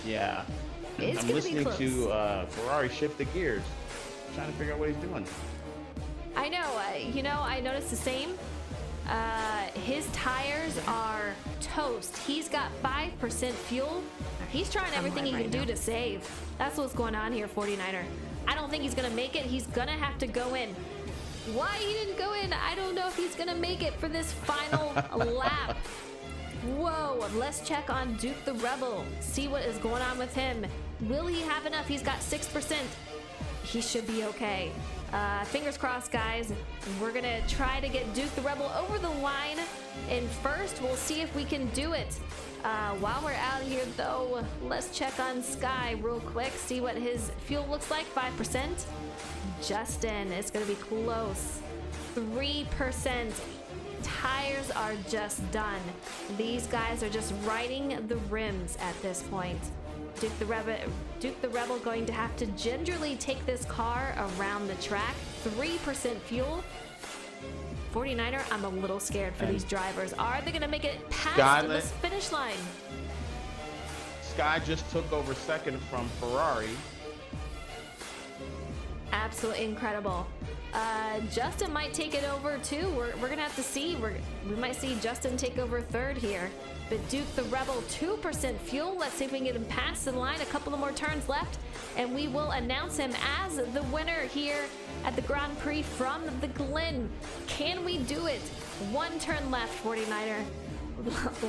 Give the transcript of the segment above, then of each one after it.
Yeah. It's I'm gonna be listening close. to Ferrari shift the gears, trying to figure out what he's doing. I know. I noticed the same. His tires are toast. He's got 5% fuel. He's trying everything he can do to save. That's what's going on here, 49er. I don't think he's gonna make it. He's gonna have to go in. Why he didn't go in, I don't know if he's gonna make it for this final lap. Whoa, let's check on Duke the Rebel. See what is going on with him. Will he have enough? He's got 6%. He should be okay. Fingers crossed, guys. We're gonna try to get Duke the Rebel over the line. And first, we'll see if we can do it. While we're out here, though, let's check on Sky real quick. See what his fuel looks like. 5%. Justin, it's gonna be close. 3%. Tires are just done. These guys are just riding the rims at this point. Duke the Rebel going to have to gingerly take this car around the track. 3% fuel. 49er, I'm a little scared for these drivers. Are they going to make it past this finish line? Sky just took over second from Ferrari. Absolutely incredible. Justin might take it over too. We're gonna have to see. We might see Justin take over third here. But Duke the Rebel, 2% fuel. Let's see if we can get him past the line. A couple of more turns left, and we will announce him as the winner here at the Grand Prix from the Glen. Can we do it? One turn left, 49er.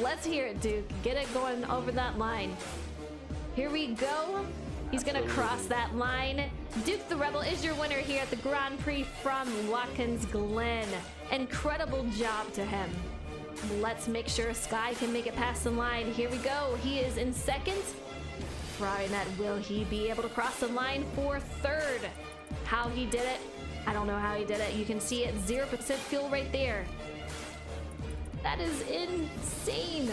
Let's hear it, Duke. Get it going over that line. Here we go. He's going to cross that line. Duke the Rebel is your winner here at the Grand Prix from Watkins Glen. Incredible job to him. Let's make sure Sky can make it past the line. Here we go. He is in second. Ferrari Nut, will he be able to cross the line for third? How he did it, I don't know how he did it. You can see it, 0% fuel right there. That is insane.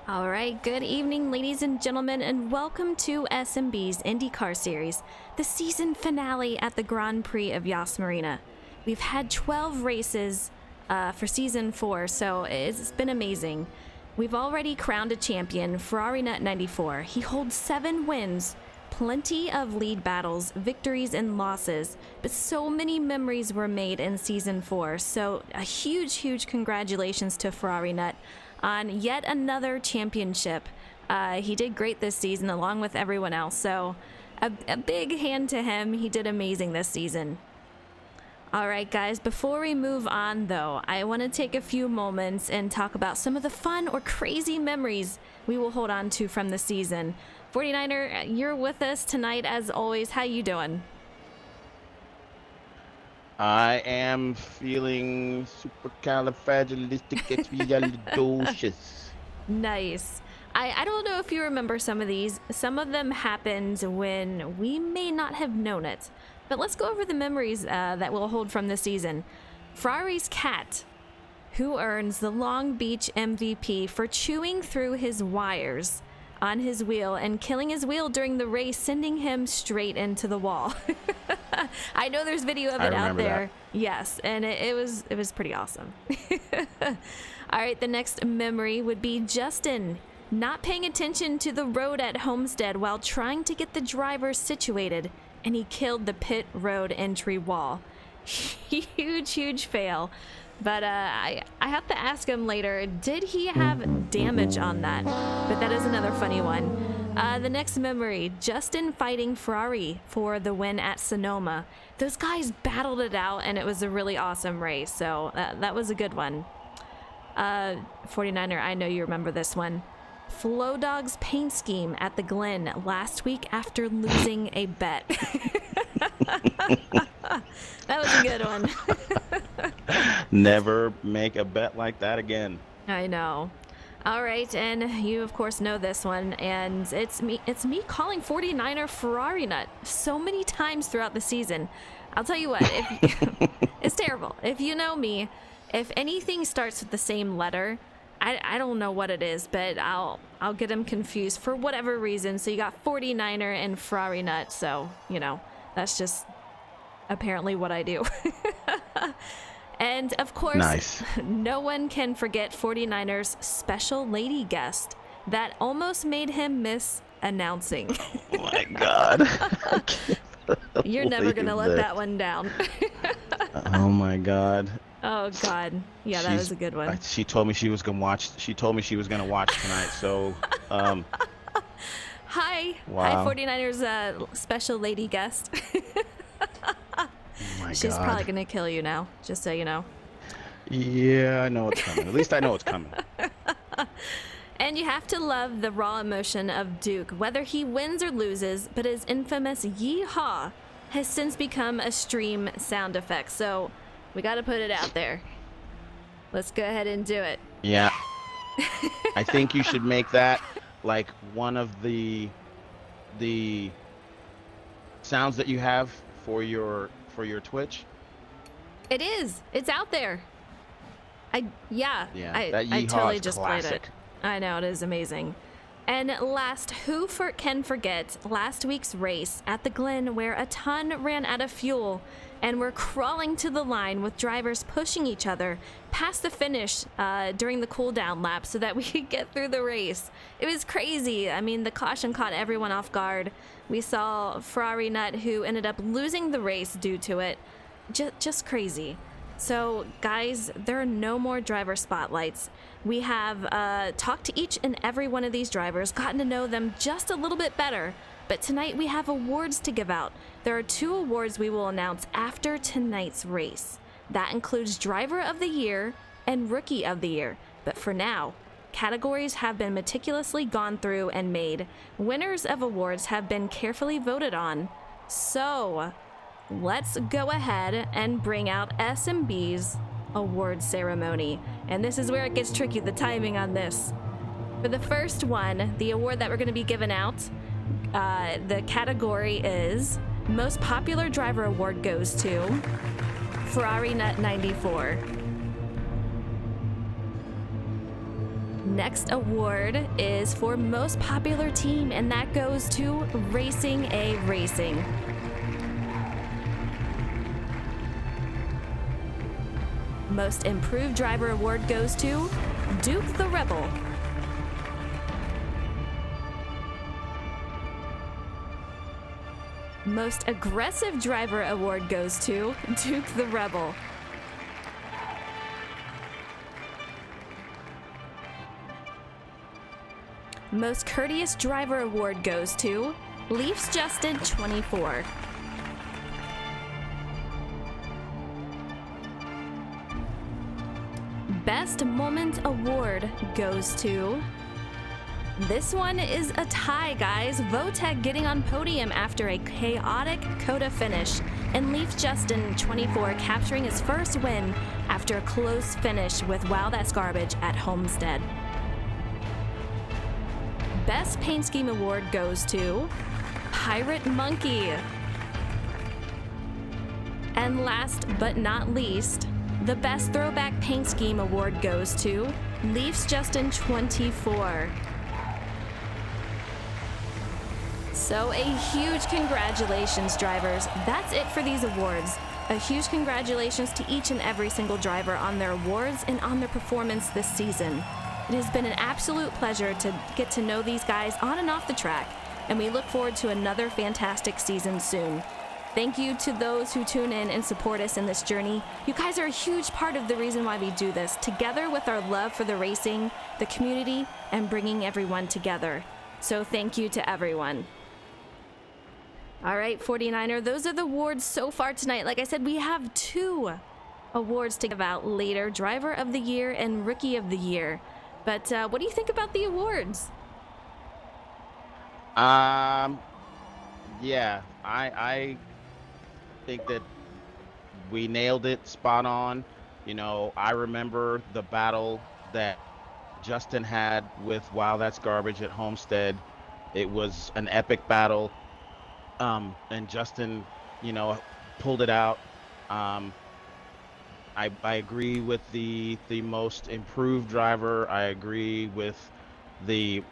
All right, good evening, ladies and gentlemen, and welcome to SnB's Indycar series, the season finale at the Grand Prix of Yas Marina. We've had 12 races for season 4, so it's been amazing. We've already crowned a champion, Ferrari Nut 94. He holds 7 wins, plenty of lead battles, victories, and losses, but so many memories were made in season 4. So a huge congratulations to Ferrari Nut on yet another championship. He did great this season along with everyone else, so a big hand to him. He did amazing this season. All right, guys, before we move on, though, I want to take a few moments and talk about some of the fun or crazy memories we will hold on to from the season. 49er, you're with us tonight, as always. How you doing? I am feeling supercalifragilisticexpialidocious. Nice. I don't know if you remember some of these. Some of them happened when we may not have known it. But let's go over the memories that we'll hold from this season. Ferrari's cat, who earns the Long Beach MVP for chewing through his wires on his wheel and killing his wheel during the race, sending him straight into the wall. I know there's video of it out there. That. Yes, and it was pretty awesome. All right, the next memory would be Justin not paying attention to the road at Homestead while trying to get the driver situated, and he killed the pit road entry wall. Huge fail. But I have to ask him later, did he have damage on that? But that is another funny one. The next memory, Justin fighting Ferrari for the win at Sonoma. Those guys battled it out, and it was a really awesome race. So that was a good one. 49er, I know you remember this one. Flow Dog's paint scheme at the Glen last week after losing a bet. That was a good one. Never make a bet like that again. I know. All right, and you of course know this one, and it's me calling 49er Ferrari Nut so many times throughout the season. I'll tell you what, it's terrible. If you know me, if anything starts with the same letter, I don't know what it is, but I'll get them confused for whatever reason. So you got 49er and Ferrari Nut, so that's just apparently what I do. And of course, nice. No one can forget 49er's special lady guest, that almost made him miss announcing. Oh my God. You're never going to let Believe that one down. Oh my God. Oh, God. Yeah, that was a good one. She told me she was gonna watch. She told me she was gonna watch tonight. So, Hi. Wow. Hi, 49ers special lady guest. oh my She's God. probably going to kill you now, just so you know. Yeah, I know it's coming. At least I know it's coming. And you have to love the raw emotion of Duke, whether he wins or loses, but his infamous yeehaw has since become a stream sound effect. So we got to put it out there. Let's go ahead and do it. Yeah. I think you should make that like one of the sounds that you have for your Twitch. It is. It's out there. Yeah, that I yeehaw totally is just classic. played it. I know, it is amazing. And last, can forget last week's race at the Glen where a ton ran out of fuel and were crawling to the line with drivers pushing each other past the finish during the cool down lap so that we could get through the race. It was crazy. I mean, the caution caught everyone off guard. We saw Ferrari Nut who ended up losing the race due to it. Just crazy. So, guys, there are no more driver spotlights. We have talked to each and every one of these drivers, gotten to know them just a little bit better. But tonight we have awards to give out. There are 2 awards we will announce after tonight's race. That includes Driver of the Year and Rookie of the Year. But for now, categories have been meticulously gone through and made. Winners of awards have been carefully voted on. So, let's go ahead and bring out SnB's award ceremony. And this is where it gets tricky, the timing on this. For the first one, the award that we're going to be giving out, the category is Most Popular Driver Award goes to Ferrari Nut 94. Next award is for Most Popular Team, and that goes to Racing A Racing. Most Improved Driver Award goes to Duke the Rebel. Most Aggressive Driver Award goes to Duke the Rebel. Most Courteous Driver Award goes to Leafs Justin 24. Best Moment Award goes to... This one is a tie, guys. Votech getting on podium after a chaotic COTA finish, and Leaf Justin 24 capturing his first win after a close finish with Wow That's Garbage at Homestead. Best Paint Scheme Award goes to Pirate Monkey. And last but not least, the Best Throwback Paint Scheme Award goes to Leafs Justin 24. So a huge congratulations, drivers. That's it for these awards. A huge congratulations to each and every single driver on their awards and on their performance this season. It has been an absolute pleasure to get to know these guys on and off the track, and we look forward to another fantastic season soon. Thank you to those who tune in and support us in this journey. You guys are a huge part of the reason why we do this, together with our love for the racing, the community, and bringing everyone together. So thank you to everyone. All right, 49er, those are the awards so far tonight. Like I said, we have 2 awards to give out later, Driver of the Year and Rookie of the Year. But what do you think about the awards? Yeah, I think that we nailed it spot on. You know, I remember the battle that Justin had with Wow That's Garbage at Homestead. It was an epic battle. And Justin, you know, pulled it out. I agree with the most improved driver. I agree with the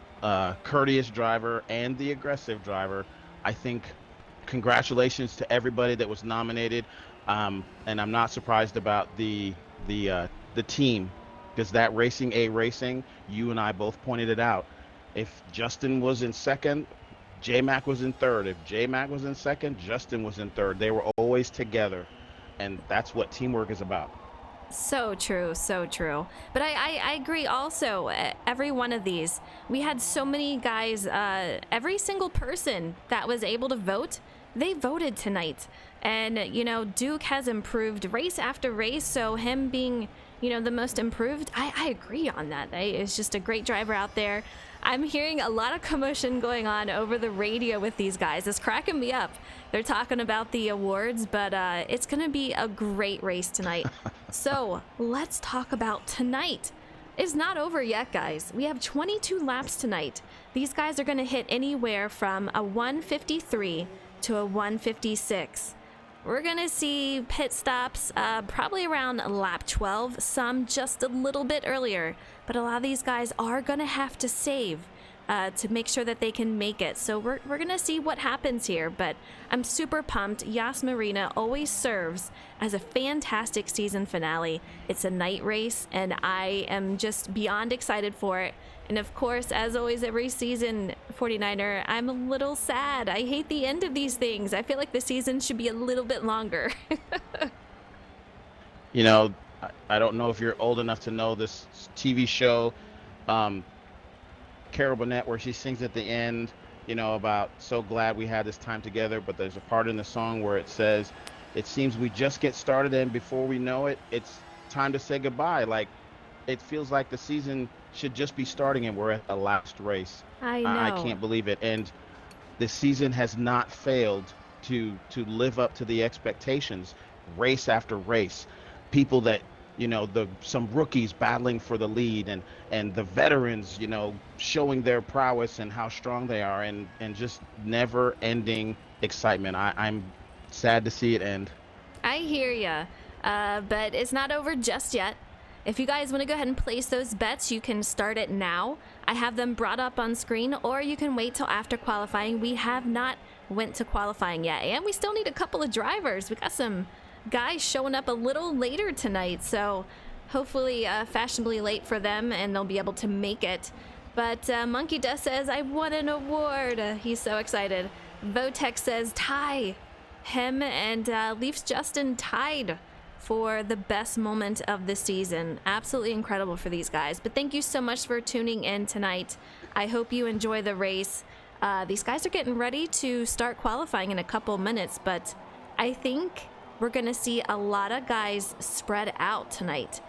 courteous driver and the aggressive driver. I think congratulations to everybody that was nominated. And I'm not surprised about the team, because that Racing A Racing, you and I both pointed it out. If Justin was in second, J-Mac was in third. If J-Mac was in second, Justin was in third. They were always together, and that's what teamwork is about. So true, so true. But I agree also. Every one of these, we had so many guys, every single person that was able to vote, they voted tonight. And, Duke has improved race after race. So him being, the most improved, I agree on that. It's just a great driver out there. I'm hearing a lot of commotion going on over the radio with these guys. It's cracking me up. They're talking about the awards, but it's going to be a great race tonight. So let's talk about tonight. It's not over yet, guys. We have 22 laps tonight. These guys are going to hit anywhere from a 153 to a 156. We're going to see pit stops probably around lap 12, some just a little bit earlier. But a lot of these guys are going to have to save to make sure that they can make it. So we're going to see what happens here. But I'm super pumped. Yas Marina always serves as a fantastic season finale. It's a night race, and I am just beyond excited for it. And of course, as always, every season, 49er, I'm a little sad. I hate the end of these things. I feel like the season should be a little bit longer. I don't know if you're old enough to know this TV show, Carol Burnett, where she sings at the end, about so glad we had this time together. But there's a part in the song where it says, it seems we just get started, and before we know it, it's time to say goodbye. Like, it feels like the season should just be starting and we're at the last race. I know. I can't believe it. And the season has not failed to live up to the expectations, race after race. People that, some rookies battling for the lead, and the veterans, showing their prowess and how strong they are, and just never ending excitement. I'm sad to see it end. I hear ya, but it's not over just yet. If you guys want to go ahead and place those bets, you can start it now. I have them brought up on screen, or you can wait till after qualifying. We have not went to qualifying yet, and we still need a couple of drivers. We got some guys showing up a little later tonight, so hopefully fashionably late for them, and they'll be able to make it. But Monkey Dust says, I won an award. He's so excited. Votex says, tie. Him and Leafs Justin tied for the best moment of the season. Absolutely incredible for these guys. But thank you so much for tuning in tonight. I hope you enjoy the race. These guys are getting ready to start qualifying in a couple minutes, but I think we're going to see a lot of guys spread out tonight.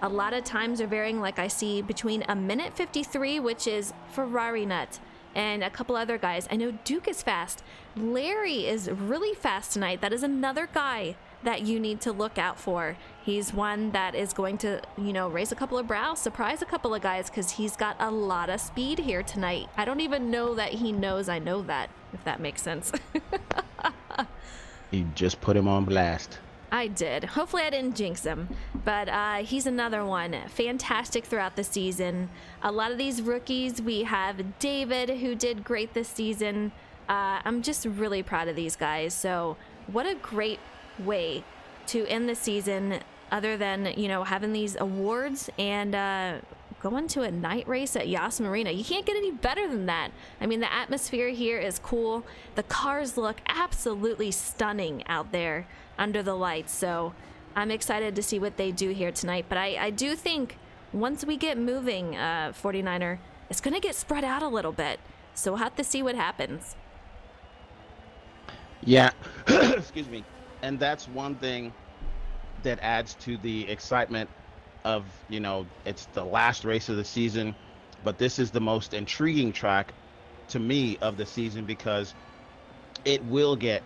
A lot of times are varying, like I see between a minute 53, which is Ferrari Nut, and a couple other guys. I know Duke is fast. Larry is really fast tonight. That is another guy that you need to look out for. He's one that is going to, raise a couple of brows, surprise a couple of guys, because he's got a lot of speed here tonight. I don't even know that he knows I know that, if that makes sense. You just put him on blast. I did. Hopefully I didn't jinx him. But he's another one. Fantastic throughout the season. A lot of these rookies, we have David, who did great this season. I'm just really proud of these guys. So what a great way to end the season, other than, having these awards and going to a night race at Yas Marina. You can't get any better than that. I mean, the atmosphere here is cool. The cars look absolutely stunning out there under the lights. So I'm excited to see what they do here tonight. But I do think once we get moving, 49er, it's going to get spread out a little bit. So we'll have to see what happens. Yeah, excuse me. And that's one thing that adds to the excitement of, it's the last race of the season, but this is the most intriguing track to me of the season, because they will get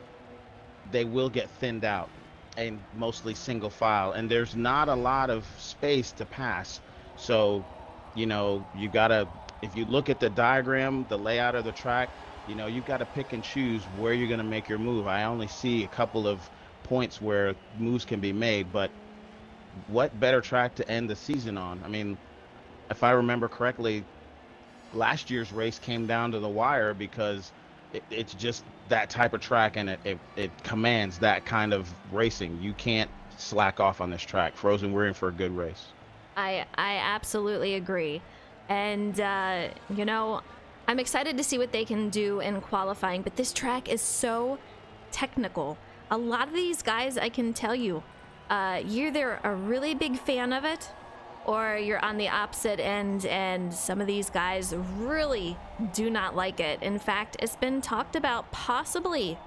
thinned out and mostly single file, and there's not a lot of space to pass. So, you gotta, if you look at the diagram, the layout of the track, you've got to pick and choose where you're going to make your move. I only see a couple of points where moves can be made, but what better track to end the season on? I mean, if I remember correctly, last year's race came down to the wire because it's just that type of track, and it commands that kind of racing. You can't slack off on this track. Frozen, we're in for a good race. I absolutely agree. And, I'm excited to see what they can do in qualifying, but this track is so technical. A lot of these guys, I can tell you, you're either a really big fan of it, or you're on the opposite end, and some of these guys really do not like it. In fact, it's been talked about possibly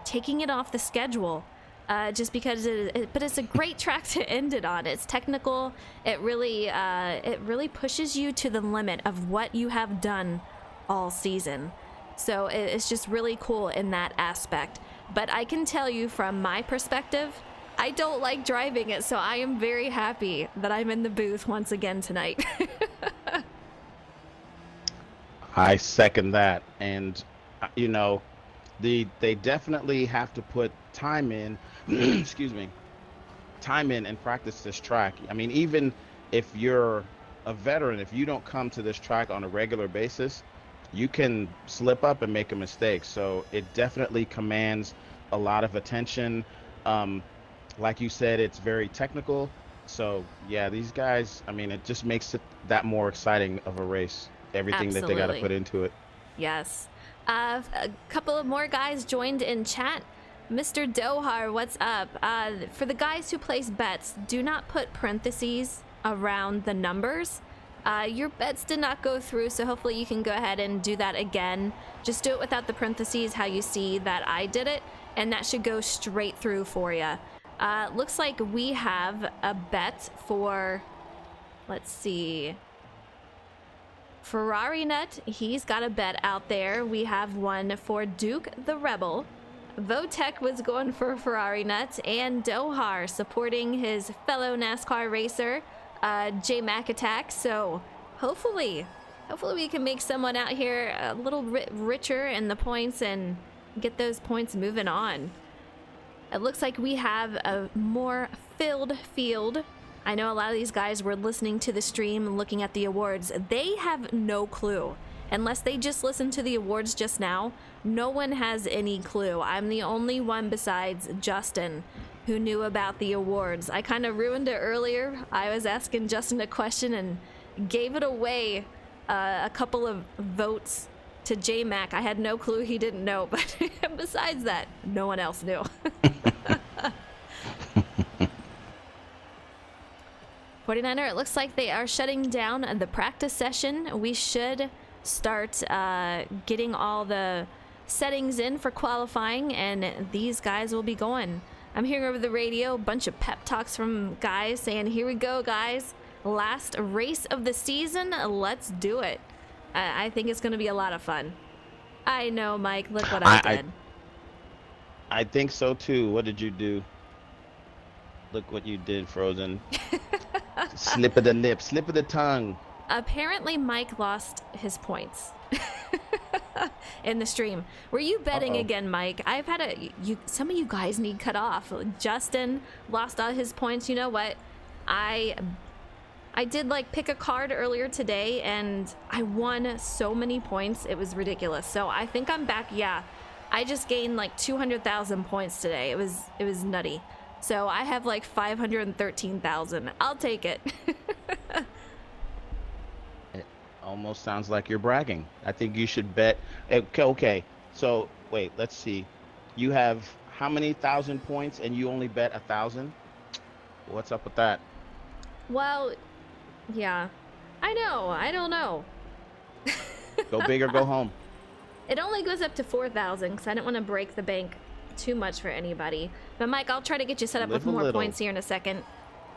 taking it off the schedule, just because but it's a great track to end it on. It's technical. It really pushes you to the limit of what you have done all season. So it's just really cool in that aspect. But I can tell you from my perspective, I don't like driving it, so I am very happy that I'm in the booth once again tonight. I second that. And, you know, they definitely have to put time in, excuse me, time in and practice this track. I mean, even if you're a veteran, if you don't come to this track on a regular basis, you can slip up and make a mistake. So it definitely commands a lot of attention. Like you said, it's very technical. So yeah, these guys, I mean, it just makes it that more exciting of a race. Everything that they got to put into it. Yes. A couple of more guys joined in chat. Mr. Dohar, what's up? For the guys who place bets, do not put parentheses around the numbers. Your bets did not go through, so hopefully you can go ahead and do that again. Just do it without the parentheses, how you see that I did it, and that should go straight through for you. Looks like we have a bet for, let's see, Ferrari Nut. He's got a bet out there. We have one for Duke the Rebel. Votek was going for Ferrari Nut, and Dohar supporting his fellow NASCAR racer, J Mac Attack. So hopefully we can make someone out here a little richer in the points and get those points moving on. It looks like we have a more filled field. I know a lot of these guys were listening to the stream, looking at the awards. They have no clue. Unless they just listened to the awards just now, no one has any clue. I'm the only one besides Justin who knew about the awards. I kind of ruined it earlier. I was asking Justin a question and gave it away a couple of votes to J-Mac. I had no clue he didn't know, but besides that, no one else knew. 49er, it looks like they are shutting down the practice session. We should start getting all the settings in for qualifying, and these guys will be going. I'm hearing over the radio a bunch of pep talks from guys saying, here we go, guys. Last race of the season. Let's do it. I think it's going to be a lot of fun. I know, Mike. Look what I did. I think so, too. What did you do? Look what you did, Frozen. Slip of the lip, slip of the tongue. Apparently, Mike lost his points in the stream. Were you betting again, Mike? I've had some of you guys need cut off. Justin lost all his points. You know what? I did like pick a card earlier today, and I won so many points. It was ridiculous. So I think I'm back. Yeah, I just gained like 200,000 points today. It was nutty. So I have like 513,000. I'll take it. It almost sounds like you're bragging. I think you should bet. Okay. So wait, let's see. You have how many thousand points, and you only bet 1,000? What's up with that? Well, yeah, I know. I don't know. Go big or go home. It only goes up to 4,000 because I didn't want to break the bank too much for anybody. But Mike, I'll try to get you set up with more points here in a second.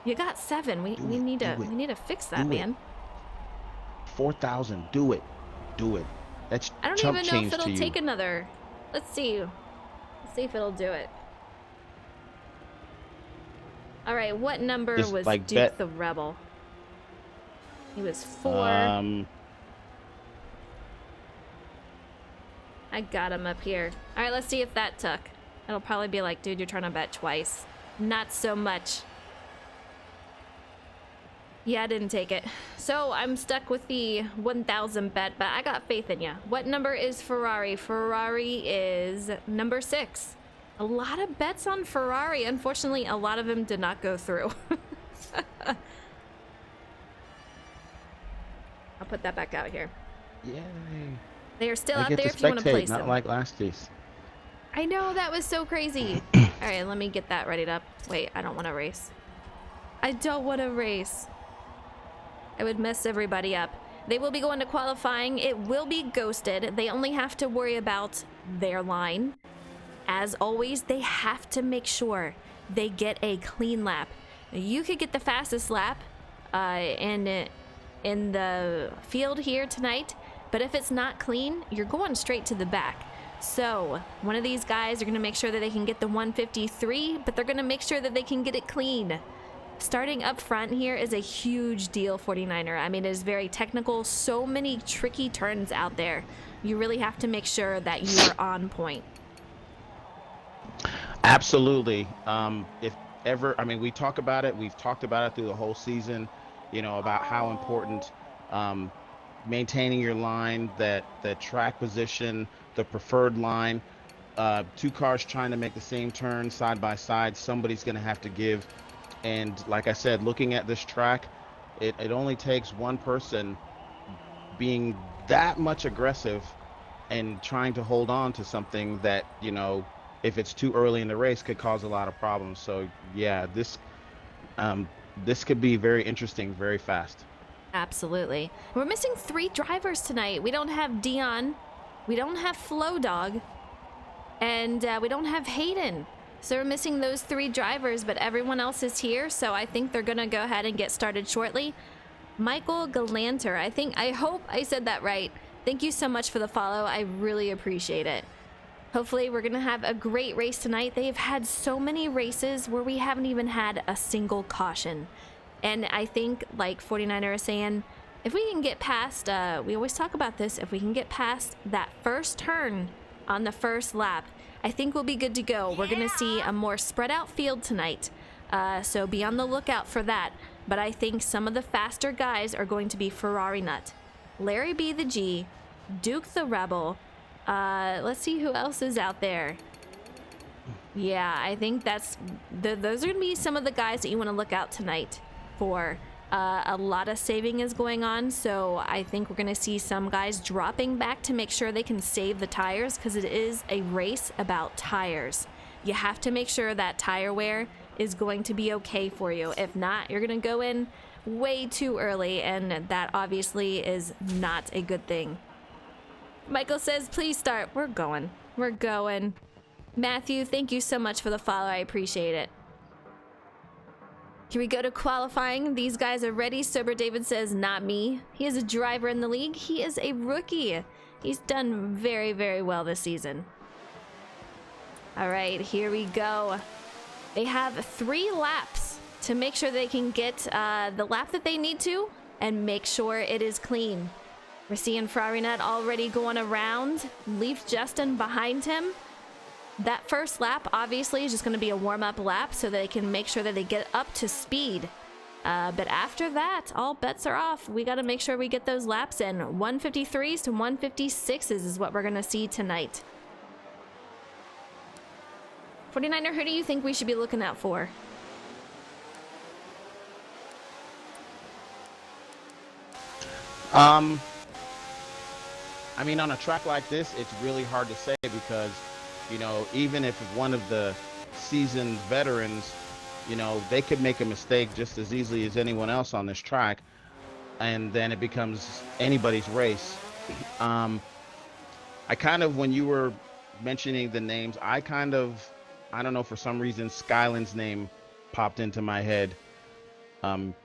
You got 7. We need to fix that, man. 4,000. Do it. That's I don't even know if it'll take another. Let's see. Let's see if it'll do it. All right, what number was like Duke the Rebel? He was 4. I got him up here. All right, let's see if that took. It'll probably be like, dude, you're trying to bet twice. Not so much. Yeah, I didn't take it. So I'm stuck with the 1,000 bet, but I got faith in you. What number is Ferrari? Ferrari is number 6. A lot of bets on Ferrari. Unfortunately, a lot of them did not go through. I'll put that back out here. Yay. They are still I out get there to if you want to spectate, place not them. like last piece. I know, that was so crazy. All right, let me get that readied up. Wait, I don't want to race. I don't want to race. I would mess everybody up. They will be going to qualifying. It will be ghosted. They only have to worry about their line. As always, they have to make sure they get a clean lap. You could get the fastest lap in the field here tonight, but if it's not clean, you're going straight to the back. So one of these guys are going to make sure that they can get the 153, but they're going to make sure that they can get it clean. Starting up front here is a huge deal, 49er. I mean, it is very technical. So many tricky turns out there. You really have to make sure that you are on point. Absolutely. If ever, I mean, we talk about it. We've talked about it through the whole season, you know, about how important maintaining your line, that track position, the preferred line. Two cars trying to make the same turn side by side, somebody's going to have to give. And like I said, looking at this track, it only takes one person being that much aggressive and trying to hold on to something that, you know, if it's too early in the race, could cause a lot of problems. So yeah, this could be very interesting, very fast. Absolutely. We're missing 3 drivers tonight. We don't have Dion, we don't have Flow Dog, and we don't have Hayden. So we're missing those 3 drivers, but everyone else is here, so I think they're gonna go ahead and get started shortly. Michael Galanter, I hope I said that right. Thank you so much for the follow. I really appreciate it. Hopefully we're gonna have a great race tonight. They've had so many races where we haven't even had a single caution. And I think, like 49er is saying, if we can get past, we always talk about this, if we can get past that first turn on the first lap, I think we'll be good to go. We're going to see a more spread out field tonight, so be on the lookout for that. But I think some of the faster guys are going to be Ferrari Nut, Larry B the G, Duke the Rebel. Let's see who else is out there. Yeah, I think those are going to be some of the guys that you want to look out tonight for. A lot of saving is going on, so I think we're going to see some guys dropping back to make sure they can save the tires, because it is a race about tires. You have to make sure that tire wear is going to be okay for you. If not, you're going to go in way too early, and that obviously is not a good thing. Michael says, please start. We're going. We're going. Matthew, thank you so much for the follow. I appreciate it. Here we go to qualifying. These guys are ready. Sober David says, not me. He is a driver in the league. He is a rookie. He's done very, very well this season. All right, here we go. They have 3 laps to make sure they can get the lap that they need to and make sure it is clean. We're seeing Ferrari Nut already going around. Leaf Justin behind him. That first lap obviously is just going to be a warm-up lap so that they can make sure that they get up to speed. But after that, all bets are off. We got to make sure we get those laps in. 153s to 156s is what we're going to see tonight. 49er, who do you think we should be looking out for? I mean, on a track like this, it's really hard to say because, you know, even if one of the seasoned veterans, you know, they could make a mistake just as easily as anyone else on this track, and then it becomes anybody's race. I kind of, when you were mentioning the names, I don't know, for some reason, Skyland's name popped into my head.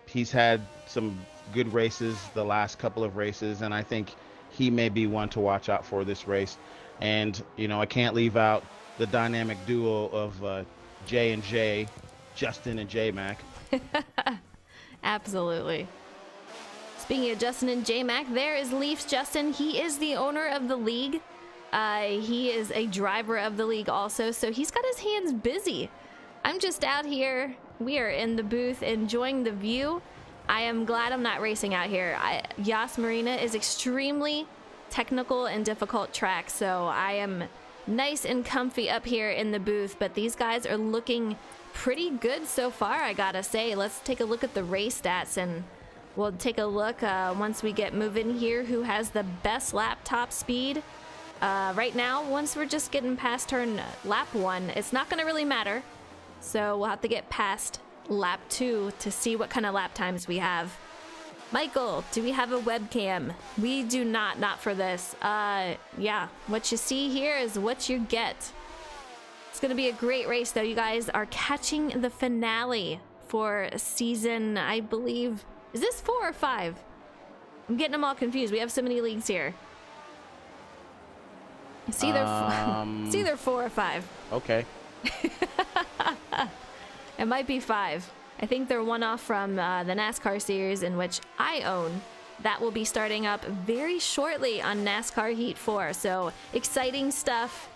He's had some good races the last couple of races, and I think he may be one to watch out for this race. And, you know, I can't leave out the dynamic duo of J and J, Justin and J-Mac. Absolutely. Speaking of Justin and J-Mac, there is Leafs Justin. He is the owner of the league. He is a driver of the league also, so he's got his hands busy. I'm just out here. We are in the booth enjoying the view. I am glad I'm not racing out here. Yas Marina is extremely technical and difficult track, so I am nice and comfy up here in the booth, but these guys are looking pretty good so far, I gotta say. Let's take a look at the race stats, and We'll take a look once we get moving here who has the best lap top speed. Right now, once we're just getting past turn lap 1, it's not going to really matter. So we'll have to get past lap 2 to see what kind of lap times we have. Michael, do we have a webcam? We do not for this. Yeah, what you see here is what you get. It's going to be a great race, though. You guys are catching the finale for season, I believe. Is this 4 or 5? I'm getting them all confused. We have so many leagues here. It's either 4 or 5. Okay. It might be 5. I think they're one off from the NASCAR series in which I own. That will be starting up very shortly on NASCAR Heat 4. So exciting stuff.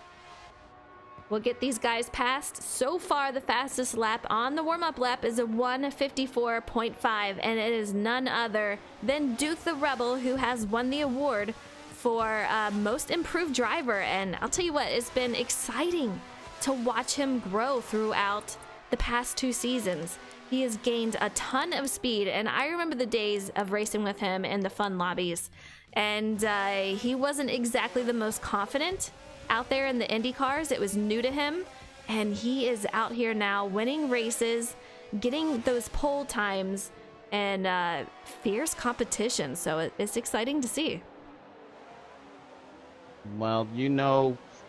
We'll get these guys past. So far, the fastest lap on the warm-up lap is a 1:54.5, and it is none other than Duke the Rebel, who has won the award for most improved driver. And I'll tell you what, it's been exciting to watch him grow throughout the past 2 seasons. He has gained a ton of speed, and I remember the days of racing with him in the fun lobbies. And he wasn't exactly the most confident out there in the Indycars. It was new to him, and he is out here now winning races, getting those pole times, and fierce competition. So it's exciting to see. Well,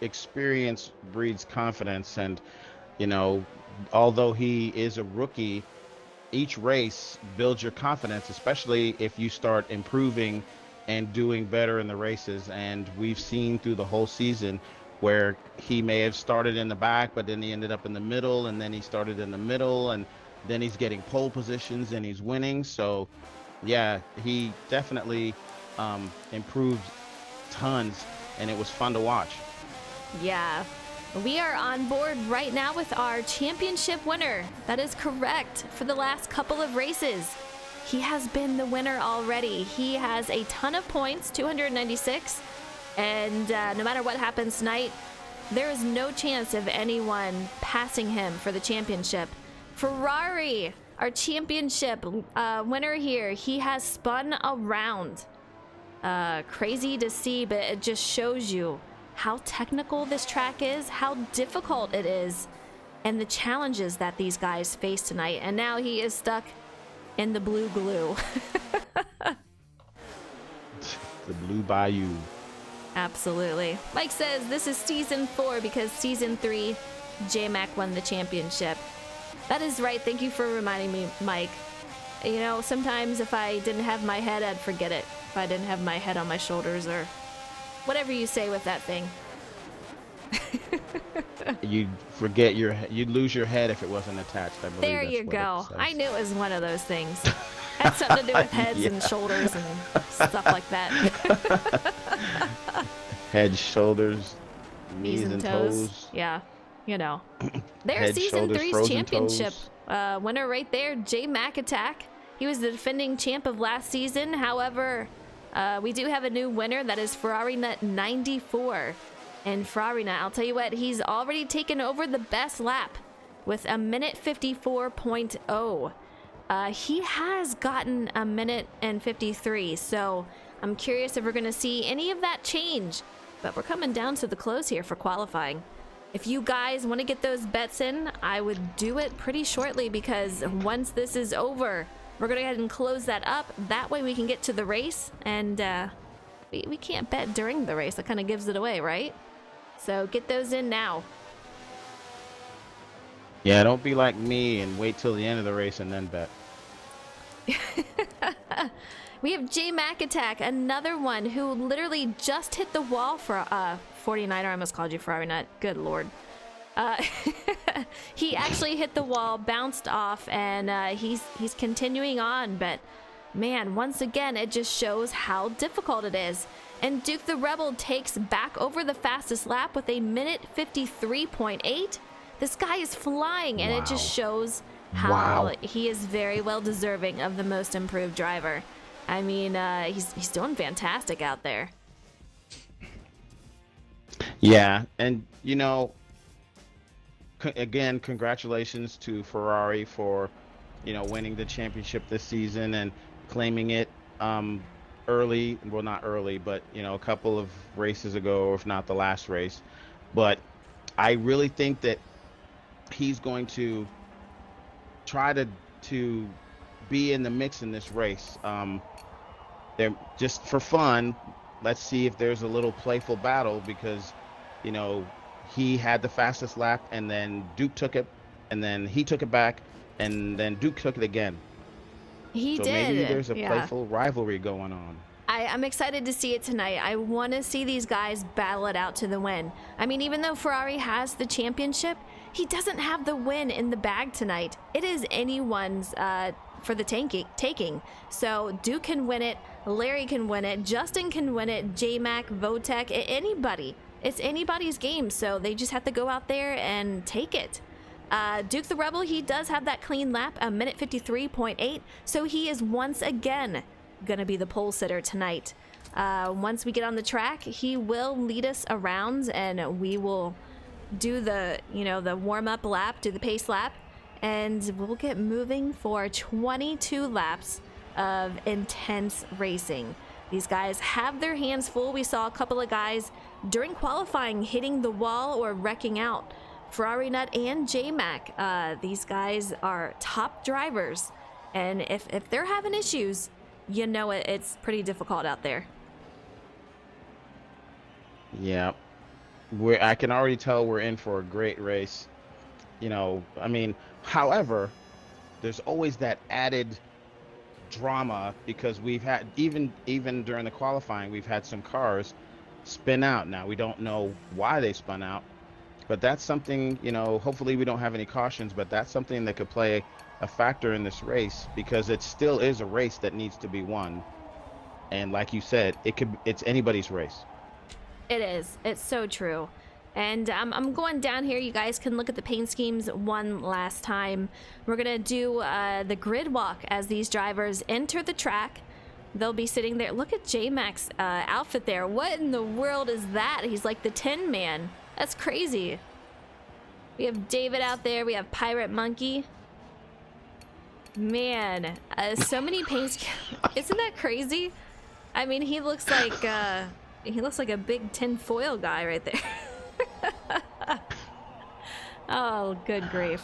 experience breeds confidence, and although he is a rookie, each race builds your confidence, especially if you start improving and doing better in the races. And we've seen through the whole season where he may have started in the back, but then he ended up in the middle, and then he started in the middle, and then he's getting pole positions and he's winning. So yeah, he definitely improved tons, and it was fun to watch. Yeah. We are on board right now with our championship winner. That is correct. For the last couple of races, he has been the winner already. He has a ton of points, 296. And no matter what happens tonight, there is no chance of anyone passing him for the championship. Ferrari, our championship winner here, he has spun around. Crazy to see, but it just shows you how technical this track is, how difficult it is, and the challenges that these guys face tonight. And now he is stuck in the blue glue. The Blue Bayou. Absolutely. Mike says this is season 4 because season 3, J-Mac won the championship. That is right. Thank you for reminding me, Mike. Sometimes if I didn't have my head, I'd forget it. If I didn't have my head on my shoulders, or whatever you say with that thing. You'd forget you'd lose your head if it wasn't attached, I believe. There you go. I knew it was one of those things. Had something to do with heads and shoulders and stuff like that. Head, shoulders, knees and toes. Yeah, There's Head, season shoulders, 3's frozen championship toes. winner right there, J-Mac Attack. He was the defending champ of last season. However, we do have a new winner. That is Ferrari Nut 94. And Ferrari Nut, I'll tell you what, he's already taken over the best lap with a minute 54.0. He has gotten a minute and 53. So I'm curious if we're going to see any of that change. But we're coming down to the close here for qualifying. If you guys want to get those bets in, I would do it pretty shortly, because once this is over, we're going to go ahead and close that up. That way we can get to the race, and we can't bet during the race. That kind of gives it away, right? So get those in now. Yeah, don't be like me and wait till the end of the race and then bet. We have J-Mac Attack, another one who literally just hit the wall for 49er. I almost called you Ferrari Nut. Good Lord. He actually hit the wall, bounced off, and he's continuing on. But man, once again, it just shows how difficult it is. And Duke the Rebel takes back over the fastest lap with a minute 53.8. This guy is flying, and it just shows how he is very well deserving of the most improved driver. I mean, he's doing fantastic out there. Yeah, and again, congratulations to Ferrari for winning the championship this season. And claiming it early. Well, not early, but a couple of races ago, if not the last race. But I really think that he's going to try to be in the mix in this race. They're just for fun. Let's see if there's a little playful battle because, you know, he had the fastest lap and then Duke took it and then he took it back and then Duke took it again. He So did. maybe there's a Yeah. playful rivalry going on. I'm excited to see it tonight. I want to see these guys battle it out to the win. I mean, even though Ferrari has the championship, he doesn't have the win in the bag tonight. It is anyone's for the taking. So Duke can win it, Larry can win it, Justin can win it, J-Mac, Votek, anybody. It's anybody's game, so they just have to go out there and take it. Duke the Rebel, he does have that clean lap, a minute 53.8, so he is once again gonna be the pole sitter tonight. Once we get on the track, he will lead us around and we will do the warm-up lap, do the pace lap, and we'll get moving for 22 laps of intense racing. These guys have their hands full. We saw a couple of guys during qualifying hitting the wall or wrecking out. Ferrari Nut and J-Mac, these guys are top drivers, and if they're having issues, it's pretty difficult out there. Yeah. I can already tell we're in for a great race. However, there's always that added drama because we've had even during the qualifying, we've had some cars spin out. Now we don't know why they spun out, but that's something, hopefully we don't have any cautions, but that's something that could play a factor in this race because it still is a race that needs to be won. And like you said, it's anybody's race. It is. It's so true. And I'm going down here. You guys can look at the paint schemes one last time. We're going to do the grid walk as these drivers enter the track. They'll be sitting there. Look at J-Mac's outfit there. What in the world is that? He's like the Tin Man. That's crazy. We have David out there. We have Pirate Monkey. Man, so many paint schemes. Isn't that crazy? I mean, he looks like a big tin foil guy right there. Oh, good grief.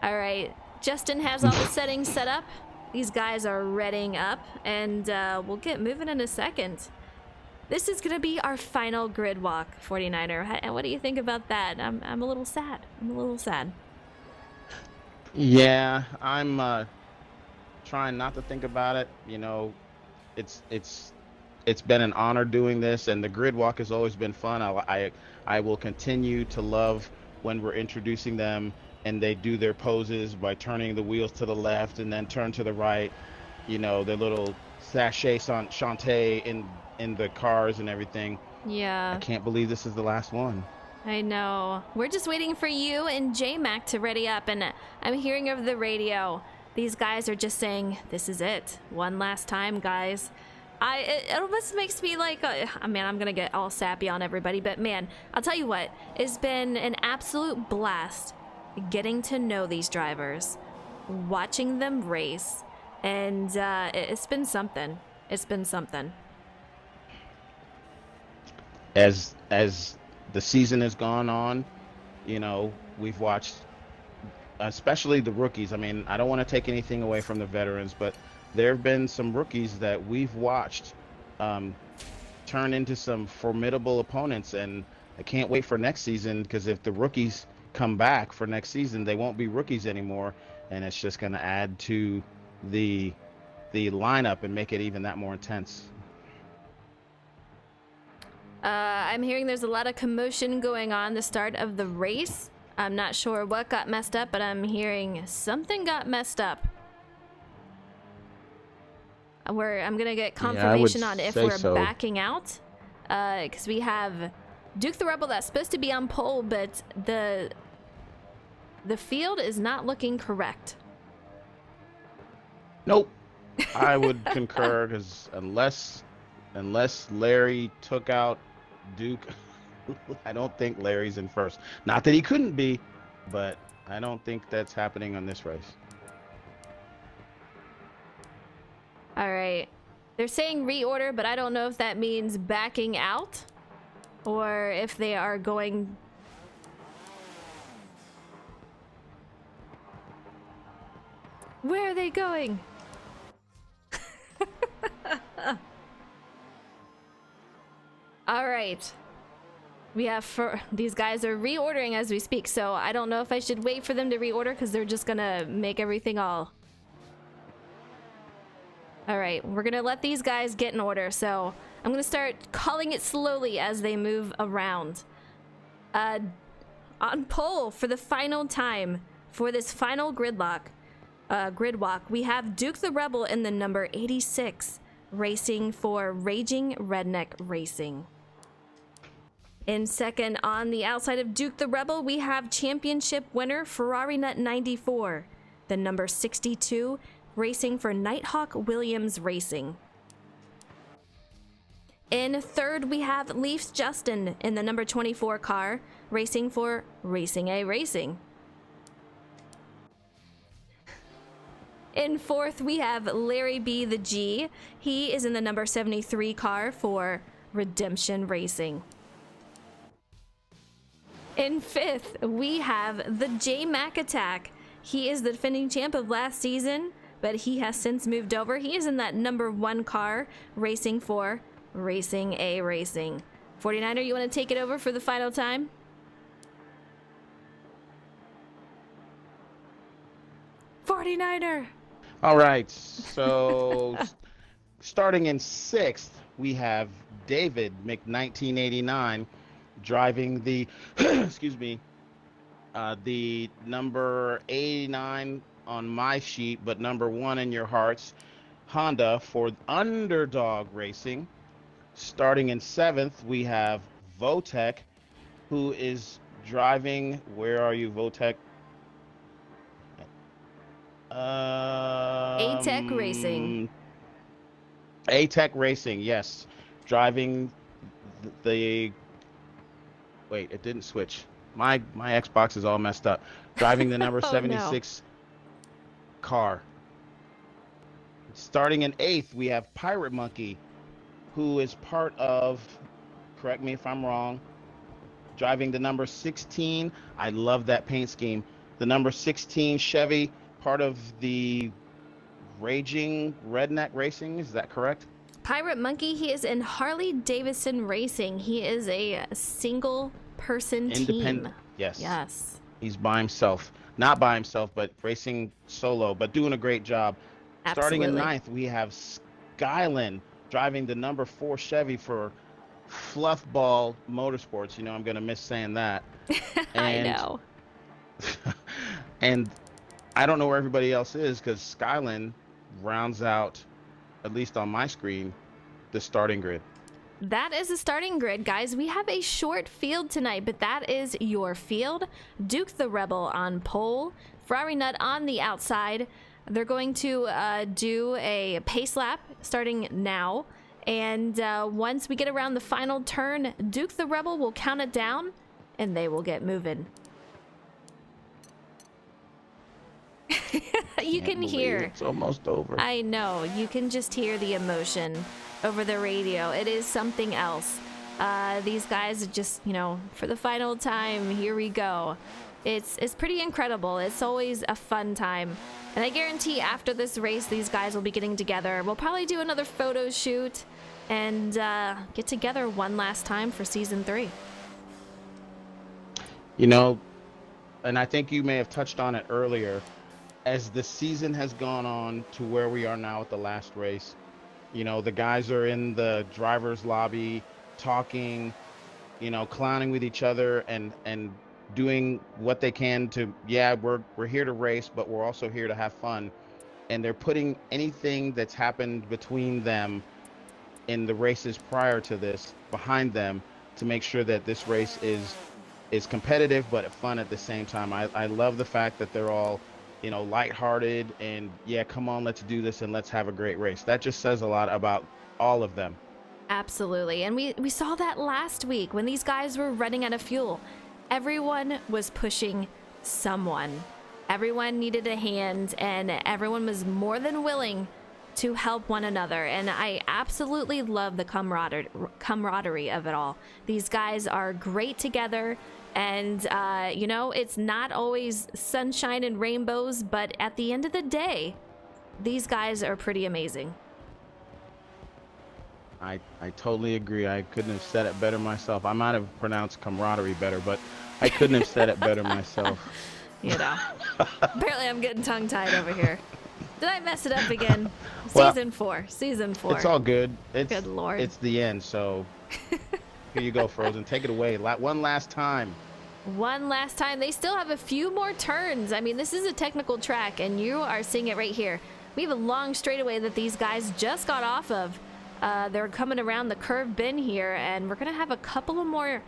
All right, Justin has all the settings set up. These guys are readying up, and we'll get moving in a second. This is gonna be our final grid walk, 49er. And what do you think about that? I'm a little sad. Yeah, I'm trying not to think about it. It's been an honor doing this, and the grid walk has always been fun. I will continue to love when we're introducing them and they do their poses by turning the wheels to the left and then turn to the right. Their little sachet chante in the cars and everything. Yeah. I can't believe this is the last one. I know. We're just waiting for you and J-Mac to ready up, and I'm hearing over the radio. These guys are just saying, "This is it. One last time, guys." It almost makes me like, man, I'm gonna get all sappy on everybody, but man, I'll tell you what, it's been an absolute blast getting to know these drivers, watching them race, and it's been something. It's been something. As the season has gone on, we've watched, especially the rookies. I mean, I don't want to take anything away from the veterans, but there have been some rookies that we've watched turn into some formidable opponents, and I can't wait for next season because if the rookies come back for next season, they won't be rookies anymore, and it's just going to add to the lineup and make it even that more intense. I'm hearing there's a lot of commotion going on the start of the race. I'm not sure what got messed up, but I'm hearing something got messed up. I'm gonna get confirmation on if we're backing out, because we have Duke the Rebel that's supposed to be on pole, but the field is not looking correct. Nope. I would concur because unless Larry took out Duke, I don't think Larry's in first. Not that he couldn't be, but I don't think that's happening on this race. All right. They're saying reorder, but I don't know if that means backing out or if they are going... Where are they going? All right. We have these guys are reordering as we speak, so I don't know if I should wait for them to reorder because they're just gonna make everything all... All right, we're gonna let these guys get in order, so I'm gonna start calling it slowly as they move around. On pole for the final time for this final grid walk, we have Duke the Rebel in the number 86, racing for Raging Redneck Racing. In second, on the outside of Duke the Rebel, we have championship winner Ferrari Nut 94, the number 62, racing for Nighthawk Williams Racing. In third, we have Leafs Justin in the number 24 car, racing for Racing A Racing. In fourth, we have Larry B. the G. He is in the number 73 car for Redemption Racing. In fifth, we have the J Mac Attack. He is the defending champ of last season, but he has since moved over. He is in that number 1 car, racing for Racing A Racing. 49er, you want to take it over for the final time? '49er. All right, so starting in 6th, we have David Mc1989 driving the, excuse me, the number 89 on my sheet, but number 1 in your hearts, Honda for Underdog Racing. Starting in 7th, we have Votech, who is driving, where are you, Votech? A-Tech Racing. A-Tech Racing, yes. Driving the... Wait, it didn't switch. My Xbox is all messed up. Driving the number 76 car. Starting in 8th, we have Pirate Monkey, who is part of, correct me if I'm wrong, driving the number 16. I love that paint scheme. The number 16 Chevy, part of the Raging Redneck Racing, is that correct? Pirate Monkey, he is in Harley Davidson Racing. He is a single person Independent team. Yes. Yes. He's by himself. Not by himself, but racing solo, but doing a great job. Absolutely. Starting in 9th, we have Skyland driving the number 4 Chevy for Fluffball Motorsports. You know, I'm going to miss saying that. I know. And I don't know where everybody else is because Skyland rounds out, at least on my screen, the starting grid. That is the starting grid, guys. We have a short field tonight, but that is your field. Duke the Rebel on pole, Ferrari Nut on the outside. They're going to do a pace lap starting now. And once we get around the final turn, Duke the Rebel will count it down and they will get moving. You can hear. It's almost over. I know. You can just hear the emotion over the radio. It is something else. These guys are just, you know, for the final time, here we go. It's pretty incredible. It's always a fun time. And I guarantee after this race, these guys will be getting together. We'll probably do another photo shoot and get together one last time for season 3. You know, and I think you may have touched on it earlier, as the season has gone on to where we are now at the last race, you know, the guys are in the driver's lobby talking, you know, clowning with each other and doing what they can to, yeah, we're here to race, but we're also here to have fun. And they're putting anything that's happened between them in the races prior to this behind them to make sure that this race is competitive but fun at the same time. I love the fact that they're all, you know, lighthearted and, yeah, come on, let's do this and let's have a great race. That just says a lot about all of them. Absolutely. And we saw that last week when these guys were running out of fuel. Everyone was pushing someone. Everyone needed a hand, and everyone was more than willing to help one another. And I absolutely love the camaraderie of it all. These guys are great together. And, you know, it's not always sunshine and rainbows, but at the end of the day, these guys are pretty amazing. I totally agree. I couldn't have said it better myself. I might have pronounced camaraderie better, but I couldn't have said it better myself. You know, apparently I'm getting tongue-tied over here. Did I mess it up again? Well, Season 4. It's all good. Good Lord. It's the end, so here you go, Frozen. Take it away. One last time. One last time. They still have a few more turns. I mean, this is a technical track, and you are seeing it right here. We have a long straightaway that these guys just got off of. They're coming around the curve bend here, and we're going to have a couple of more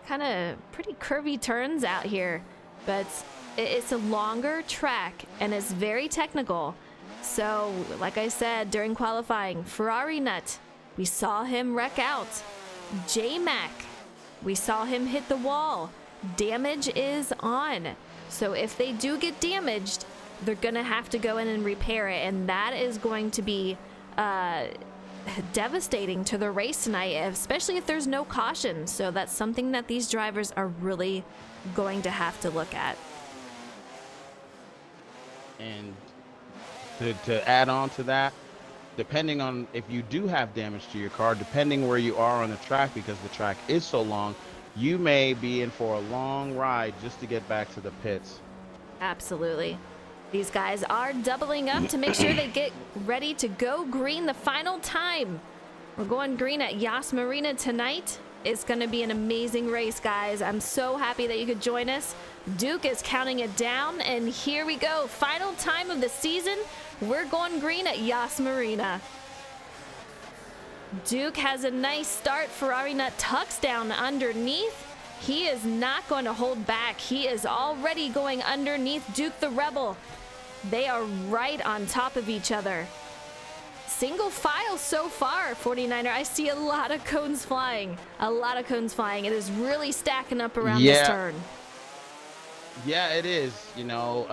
kind of pretty curvy turns out here. But it's a longer track, and it's very technical. So, like I said, during qualifying, Ferrari Nut, we saw him wreck out. J-Mac, we saw him hit the wall. Damage is on. So if they do get damaged, they're going to have to go in and repair it, and that is going to be devastating to the race tonight, especially if there's no caution. So that's something that these drivers are really going to have to look at. And to add on to that, depending on if you do have damage to your car, depending where you are on the track, because the track is so long, you may be in for a long ride just to get back to the pits. Absolutely. These guys are doubling up to make sure they get ready to go green the final time. We're going green at Yas Marina tonight. It's going to be an amazing race, guys. I'm so happy that you could join us. Duke is counting it down, and here we go. Final time of the season. We're going green at Yas Marina. Duke has a nice start. Ferrari Nut tucks down underneath. He is not going to hold back. He is already going underneath Duke the Rebel. They are right on top of each other. Single file so far, 49er. I see a lot of cones flying. A lot of cones flying. It is really stacking up around this turn. Yeah, it is. You know,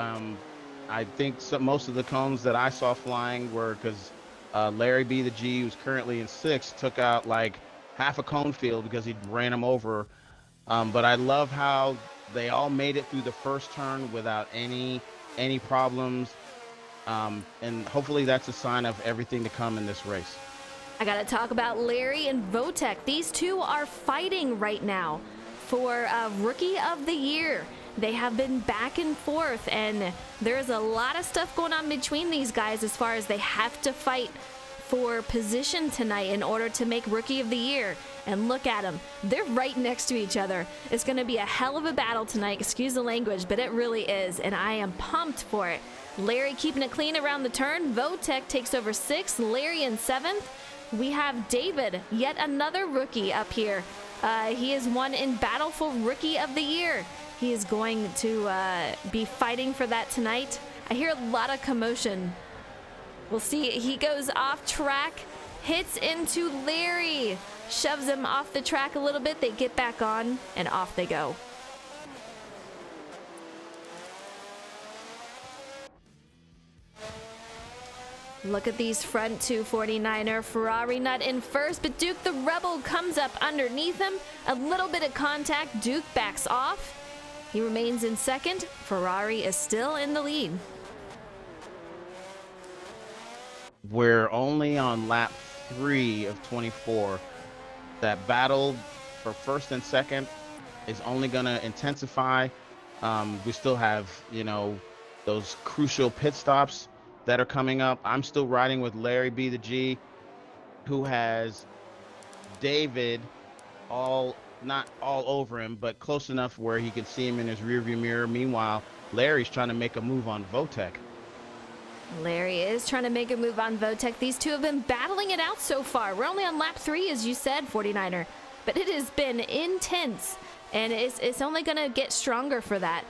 I think most of the cones that I saw flying were because Larry B, the G, who's currently in 6th, took out like half a cone field because he ran him over. But I love how they all made it through the first turn without any problems. And hopefully that's a sign of everything to come in this race. I got to talk about Larry and Votek. These two are fighting right now for Rookie of the Year. They have been back and forth, and there's a lot of stuff going on between these guys as far as they have to fight for position tonight in order to make Rookie of the Year. And look at them. They're right next to each other. It's going to be a hell of a battle tonight. Excuse the language, but it really is, and I am pumped for it. Larry keeping it clean around the turn. Votek takes over 6th. Larry in 7th. We have David, yet another rookie up here. He is one in battle for Rookie of the Year. He is going to be fighting for that tonight. I hear a lot of commotion. We'll see. He goes off track, hits into Larry, shoves him off the track a little bit. They get back on, and off they go. Look at these front two 49er. Ferrari Nut in first, but Duke the Rebel comes up underneath him. A little bit of contact. Duke backs off. He remains in second. Ferrari is still in the lead. We're only on lap 3 of 24. That battle for first and second is only going to intensify. We still have, you know, those crucial pit stops that are coming up. I'm still riding with Larry B, the G, who has David not all over him, but close enough where he can see him in his rearview mirror. Meanwhile, Larry's trying to make a move on Votek. Larry is trying to make a move on Votek. These two have been battling it out so far. We're only on lap 3, as you said, 49er, but it has been intense, and it's only going to get stronger for that.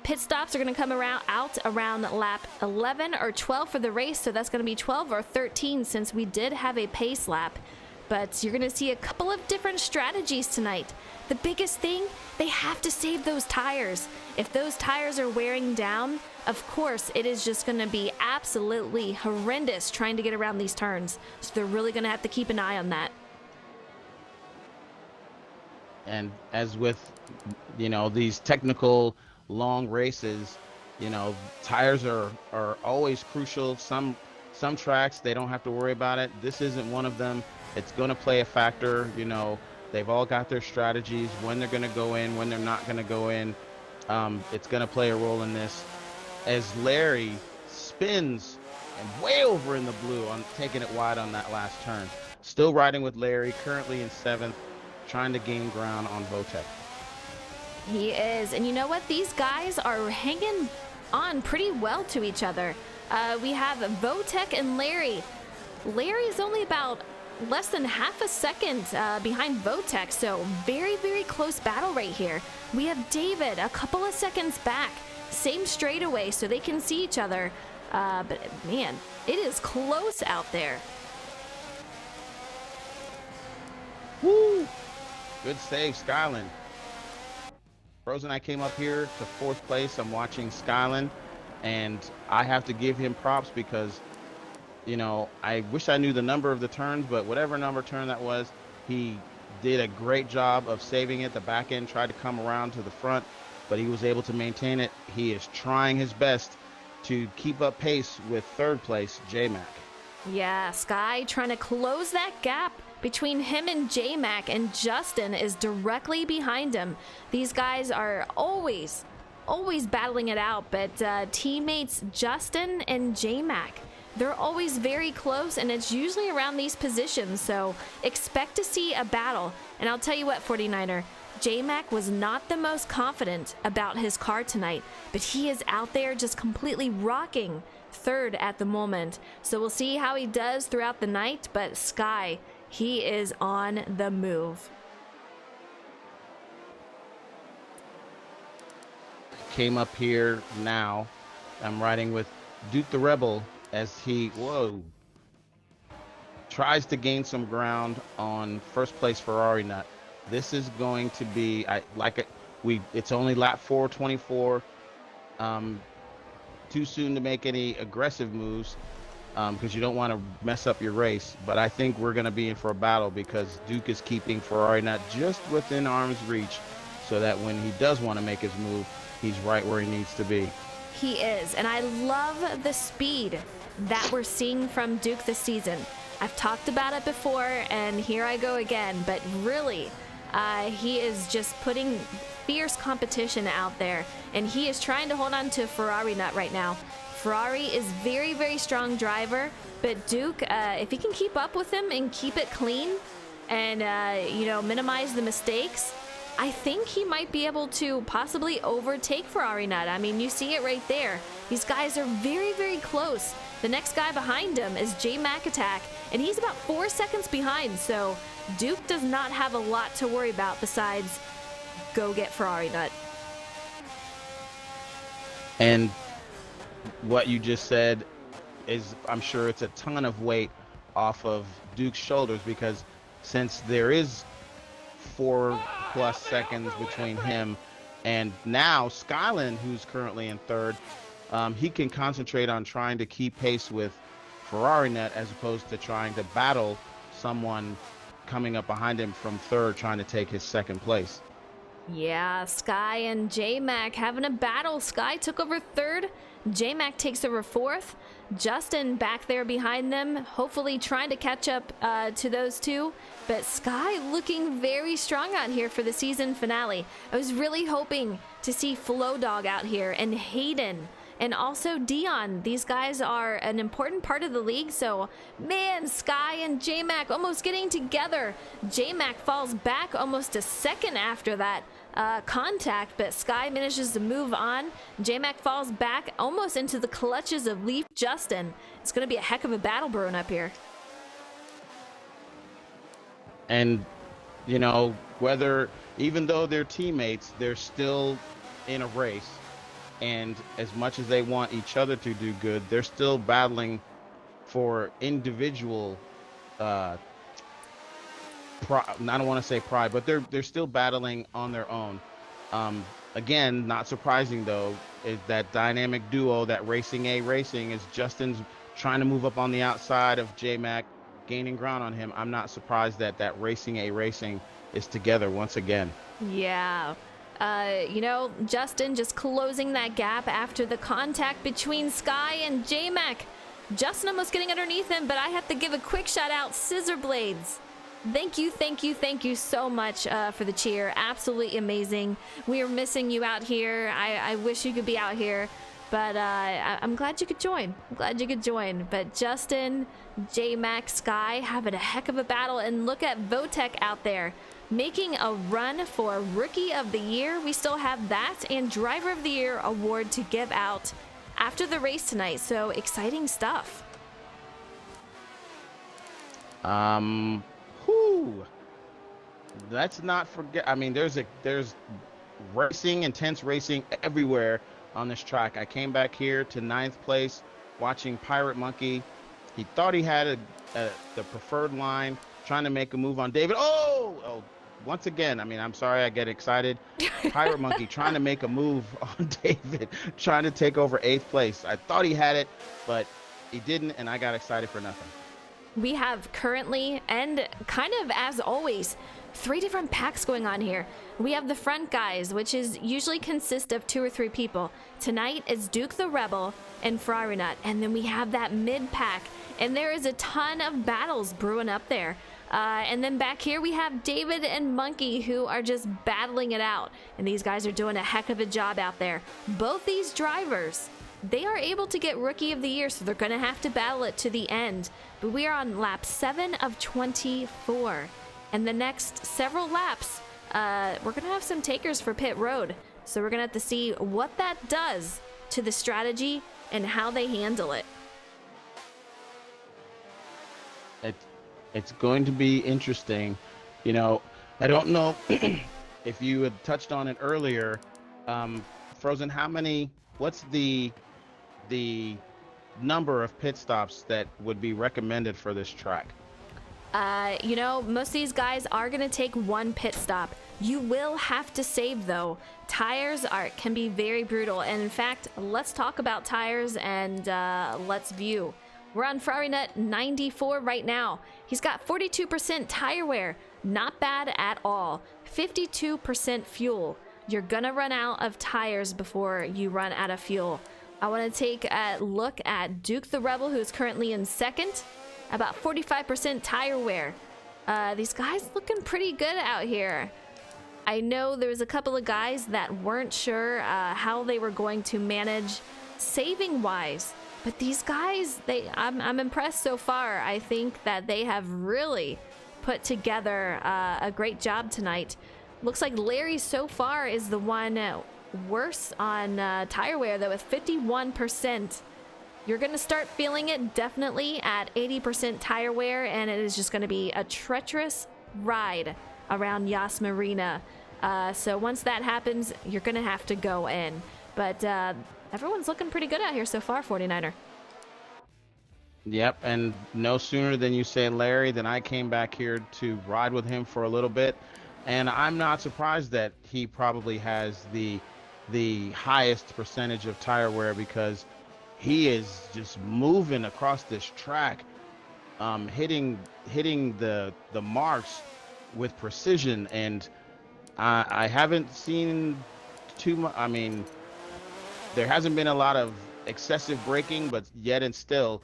Pit stops are going to come out around lap 11 or 12 for the race, so that's going to be 12 or 13 since we did have a pace lap. but you're going to see a couple of different strategies tonight. The biggest thing, they have to save those tires. If those tires are wearing down, of course, it is just going to be absolutely horrendous trying to get around these turns. So they're really going to have to keep an eye on that. And as with, these technical long races, tires are always crucial. Some tracks, they don't have to worry about it. This isn't one of them. It's going to play a factor. They've all got their strategies, when they're going to go in, when they're not going to go in. It's going to play a role in this. As Larry spins and way over in the blue on taking it wide on that last turn. Still riding with Larry, currently in 7th, trying to gain ground on Votek. He is. And you know what? These guys are hanging on pretty well to each other. We have Votek and Larry. Larry's only about less than half a second behind Votek, so very, very close battle right here. We have David a couple of seconds back. Same straightaway, so they can see each other. But man, it is close out there. Woo! Good save, Skyland. Frozen, I came up here to 4th place. I'm watching Skyland, and I have to give him props because, I wish I knew the number of the turns, but whatever number turn that was, he did a great job of saving it. The back end tried to come around to the front, but he was able to maintain it. He is trying his best to keep up pace with 3rd place, J-Mac. Yeah, Sky trying to close that gap between him and J-Mac, and Justin is directly behind him. These guys are always battling it out, but teammates Justin and J-Mac, they're always very close, and it's usually around these positions, so expect to see a battle. And I'll tell you what, 49er, J-Mac was not the most confident about his car tonight, but he is out there just completely rocking 3rd at the moment. So we'll see how he does throughout the night, but Sky, he is on the move. Came up here now. I'm riding with Duke the Rebel as he, tries to gain some ground on 1st place Ferrari Nut. This is going to be, it's only lap 424. Too soon to make any aggressive moves because you don't want to mess up your race. But I think we're going to be in for a battle because Duke is keeping Ferrari Nut just within arm's reach so that when he does want to make his move, he's right where he needs to be. He is, and I love the speed that we're seeing from Duke this season. I've talked about it before, and here I go again, but really, he is just putting fierce competition out there, and he is trying to hold on to Ferrari Nut right now. Ferrari is very, very strong driver, but Duke, if he can keep up with him and keep it clean and, minimize the mistakes, I think he might be able to possibly overtake Ferrari Nut. I mean, you see it right there. These guys are very, very close. The next guy behind him is J-Mac Attack, and he's about 4 seconds behind, so Duke does not have a lot to worry about besides go get Ferrari Nut. And what you just said is, I'm sure it's a ton of weight off of Duke's shoulders because since there is 4+ seconds between him and now Skyland, who's currently in 3rd, he can concentrate on trying to keep pace with Ferrari Net as opposed to trying to battle someone coming up behind him from 3rd trying to take his 2nd place. Yeah, Sky and J-Mac having a battle. Sky took over 3rd. J-Mac takes over 4th. Justin back there behind them, hopefully trying to catch up to those two. But Sky looking very strong out here for the season finale. I was really hoping to see Flow Dog out here and Hayden and also Dion. These guys are an important part of the league, so man, Sky and J-Mac almost getting together. J-Mac falls back almost a second after that contact, but Sky manages to move on. J-Mac falls back almost into the clutches of Leaf Justin. It's going to be a heck of a battle brewing up here. And, even though they're teammates, they're still in a race. And as much as they want each other to do good, they're still battling for individual I don't want to say pride, but they're still battling on their own. Again, not surprising though, is that dynamic duo, that Racing A Racing, is Justin's trying to move up on the outside of J Mac, gaining ground on him. I'm not surprised that Racing A Racing is together once again. Yeah. Justin just closing that gap after the contact between Sky and J-Mac. Justin almost getting underneath him, but I have to give a quick shout out, Scissor Blades. Thank you so much for the cheer. Absolutely amazing. We are missing you out here. I wish you could be out here, but I'm glad you could join. But Justin, J-Mac, Sky having a heck of a battle, and look at Votek out there making a run for Rookie of the Year. We still have that and Driver of the Year award to give out after the race tonight. So exciting stuff. Let's not forget. I mean, there's racing, intense racing everywhere on this track. I came back here to 9th place watching Pirate Monkey. He thought he had the preferred line, trying to make a move on David. Oh, once again, I mean, I'm sorry I get excited. Pirate Monkey trying to make a move on David, trying to take over 8th place. I thought he had it, but he didn't, and I got excited for nothing. We have currently, and kind of as always, 3 different packs going on here. We have the front guys, which is usually consist of 2 or 3 people. Tonight is Duke the Rebel and Ferrari Nut, and then we have that mid pack, and there is a ton of battles brewing up there. And then back here we have David and Monkey, who are just battling it out, and these guys are doing a heck of a job out there. Both these drivers, they are able to get Rookie of the Year, so they're going to have to battle it to the end. But we are on lap 7 of 24, and the next several laps, we're going to have some takers for pit road. So we're going to have to see what that does to the strategy and how they handle it. It's going to be interesting. You know, I don't know if you had touched on it earlier. Frozen, what's the number of pit stops that would be recommended for this track? Most of these guys are going to take 1 pit stop. You will have to save, though. Tires can be very brutal. And in fact, let's talk about tires and let's view. We're on Ferrari Nut 94 right now. He's got 42% tire wear. Not bad at all. 52% fuel. You're gonna run out of tires before you run out of fuel. I want to take a look at Duke the Rebel, who's currently in 2nd. About 45% tire wear. These guys looking pretty good out here. I know there was a couple of guys that weren't sure how they were going to manage saving wise. But these guys, I'm impressed so far. I think that they have really put together a great job tonight. Looks like Larry so far is the one worse on tire wear, though, with 51%. You're going to start feeling it definitely at 80% tire wear, and it is just going to be a treacherous ride around Yas Marina. So once that happens, you're going to have to go in. But everyone's looking pretty good out here so far, 49er. Yep, and no sooner than you say Larry than I came back here to ride with him for a little bit. And I'm not surprised that he probably has the highest percentage of tire wear, because he is just moving across this track, hitting the marks with precision. And I haven't seen too much. I mean, there hasn't been a lot of excessive braking, but yet and still,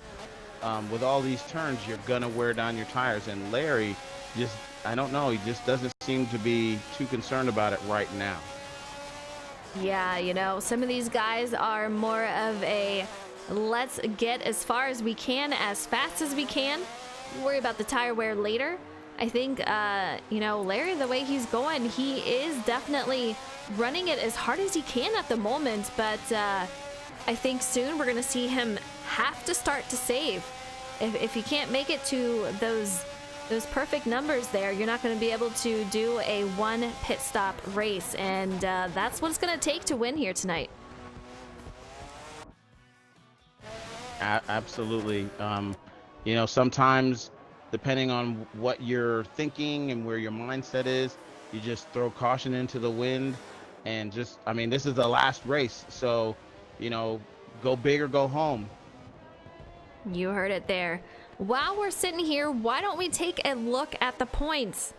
with all these turns, you're gonna wear down your tires. And Larry just, I don't know, he just doesn't seem to be too concerned about it right now. Yeah, some of these guys are more of a let's get as far as we can, as fast as we can. Worry about the tire wear later. I think, Larry, the way he's going, he is definitely running it as hard as he can at the moment. But I think soon we're going to see him have to start to save. If he can't make it to those perfect numbers there, you're not going to be able to do a 1 pit stop race. And that's what it's going to take to win here tonight. Absolutely. Sometimes depending on what you're thinking and where your mindset is, you just throw caution into the wind and just, I mean, this is the last race. So, you know, go big or go home. You heard it there. While we're sitting here, why don't we take a look at the points?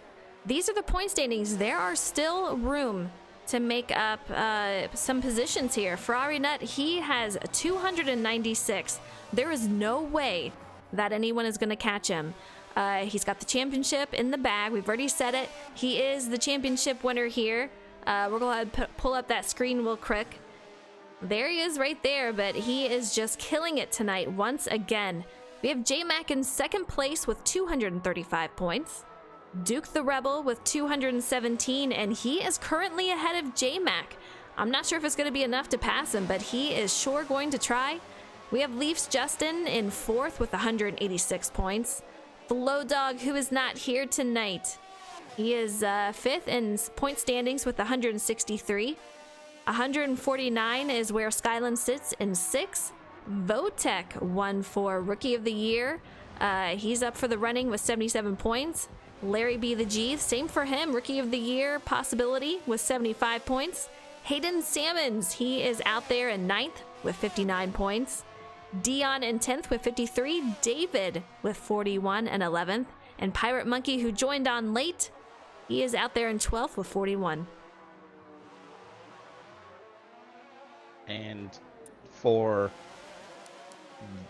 These are the point standings. There are still room to make up some positions here. Ferrari Nut, he has 296. There is no way that anyone is going to catch him. He's got the championship in the bag. We've already said it. He is the championship winner here. We're going to pull up that screen real quick. There he is right there, but he is just killing it tonight once again. We have J-Mac in second place with 235 points. Duke the Rebel with 217, and he is currently ahead of J-Mac. I'm not sure if it's going to be enough to pass him, but he is sure going to try. We have Leafs Justin in fourth with 186 points. Flow Dog, who is not here tonight, he is fifth in point standings with 163. 149 is where Skyland sits in sixth. Votek won for Rookie of the Year. He's up for the running with 77 points. Larry B. the G, same for him, Rookie of the Year possibility with 75 points. Hayden Salmons, he is out there in ninth with 59 points. Dion in 10th with 53. David with 41 and 11th. And Pirate Monkey, who joined on late, he is out there in 12th with 41. And for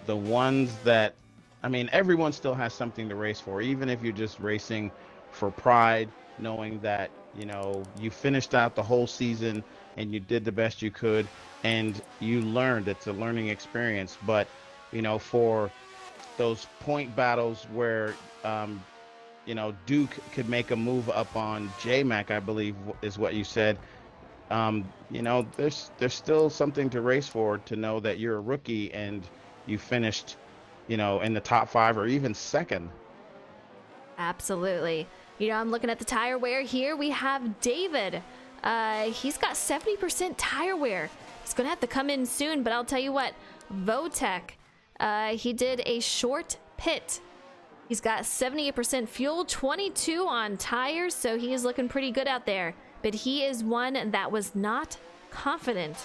the ones that, I mean, everyone still has something to race for, even if you're just racing for pride, knowing that, you know, you finished out the whole season and you did the best you could and you learned. It's a learning experience. But, you know, for those point battles where, you know, Duke could make a move up on J-Mac, I believe is what you said. You know, there's still something to race for, to know that you're a rookie and you finished, you know, in the top 5 or even second. Absolutely. You know, I'm looking at the tire wear here. We have David. He's got 70% tire wear. He's going to have to come in soon, but I'll tell you what, Votek, he did a short pit. He's got 78% fuel, 22 on tires, so he is looking pretty good out there. But he is one that was not confident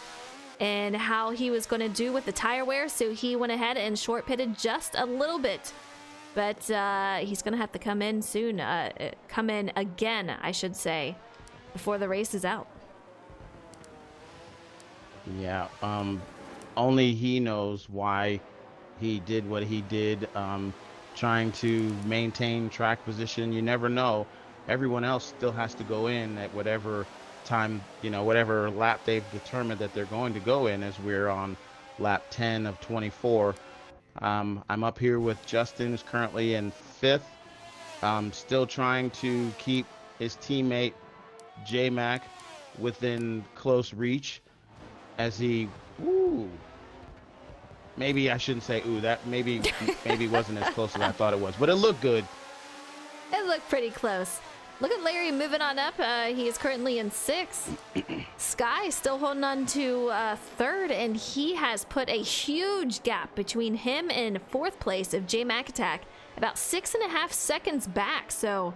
in how he was going to do with the tire wear, so he went ahead and short pitted just a little bit. But he's going to have to come in soon, come in again, I should say, before the race is out. Yeah, only he knows why he did what he did, trying to maintain track position. You never know. Everyone else still has to go in at whatever time, you know, whatever lap they've determined that they're going to go in, as we're on lap 10 of 24. I'm up here with Justin, who's currently in 5th. Still trying to keep his teammate J-Mac within close reach as he, maybe I shouldn't say that maybe wasn't as close as I thought it was, but it looked good. It looked pretty close. Look at Larry moving on up. He is currently in 6th. Sky still holding on to 3rd, and he has put a huge gap between him and 4th place of J-Mac Attack, about 6.5 seconds back. So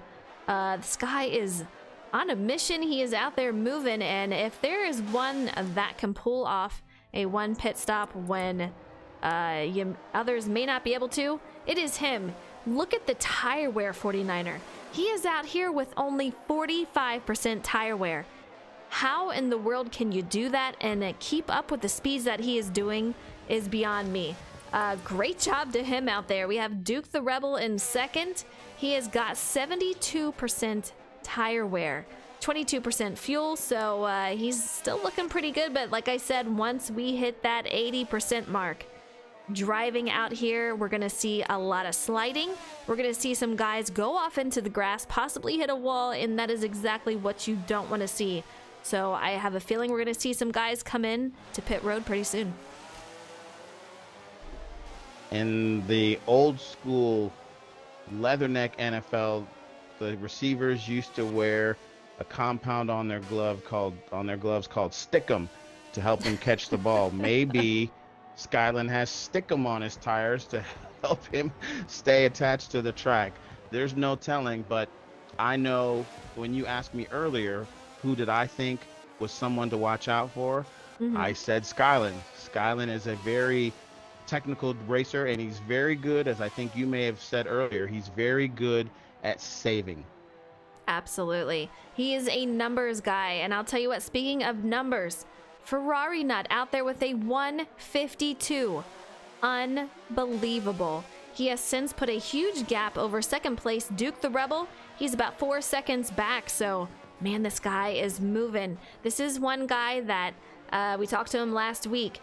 Sky is on a mission. He is out there moving, and if there is one that can pull off a one pit stop when others may not be able to, it is him. Look at the tire wear, 49er. He is out here with only 45% tire wear. How in the world can you do that and keep up with the speeds that he is doing is beyond me. Great job to him out there. We have Duke the Rebel in 2nd. He has got 72% tire wear, 22% fuel, so he's still looking pretty good. But like I said, once we hit that 80% mark, driving out here, we're going to see a lot of sliding. We're going to see some guys go off into the grass, possibly hit a wall, and that is exactly what you don't want to see. So I have a feeling we're going to see some guys come in to pit road pretty soon. In the old school leatherneck NFL, the receivers used to wear a compound on their gloves called Stickum to help them catch the ball. Maybe Skyland has Stickum on his tires to help him stay attached to the track. there's no telling. But I know when you asked me earlier, who did I think was someone to watch out for? Hmm. I said Skyland. Skyland is a very technical racer, and he's very good, as I think you may have said earlier, he's very good at saving. Absolutely. He is a numbers guy. And I'll tell you what, speaking of numbers, Ferrari Nut out there with a 152. Unbelievable. He has since put a huge gap over second place Duke the Rebel. He's about 4 seconds back. So, man, this guy is moving. This is one guy that we talked to him last week.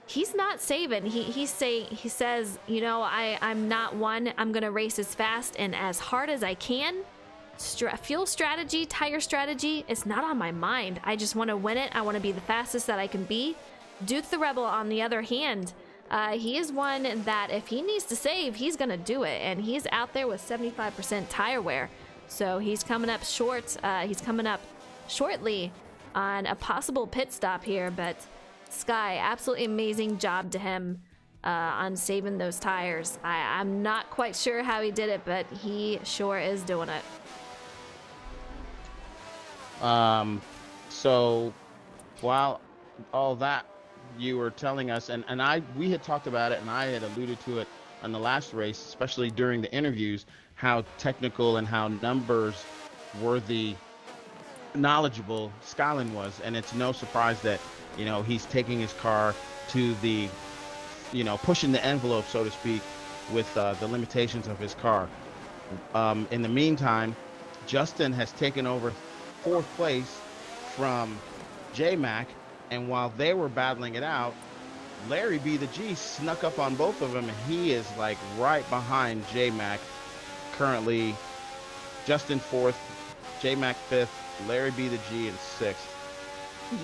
He's not saving. He says, you know, I'm not one. I'm going to race as fast and as hard as I can. Fuel strategy, tire strategy, it's not on my mind. I just want to win it. I want to be the fastest that I can be. Duke the Rebel, on the other hand, he is one that if he needs to save, he's going to do it. And he's out there with 75% tire wear. So he's coming up short. He's coming up shortly on a possible pit stop here. But Sky, absolutely amazing job to him on saving those tires. I'm not quite sure how he did it, but he sure is doing it. So while all that you were telling us, and we had talked about it, and I had alluded to it on the last race, especially during the interviews, how technical and how numbers worthy, knowledgeable Skyland was. And it's no surprise that, you know, he's taking his car to the, you know, pushing the envelope, so to speak, with the limitations of his car. In the meantime, Justin has taken over 4th place from J-Mac, and while they were battling it out, Larry B the G snuck up on both of them, and he is like right behind J-Mac currently. Justin 4th, J-Mac 5th, Larry B the G in 6th.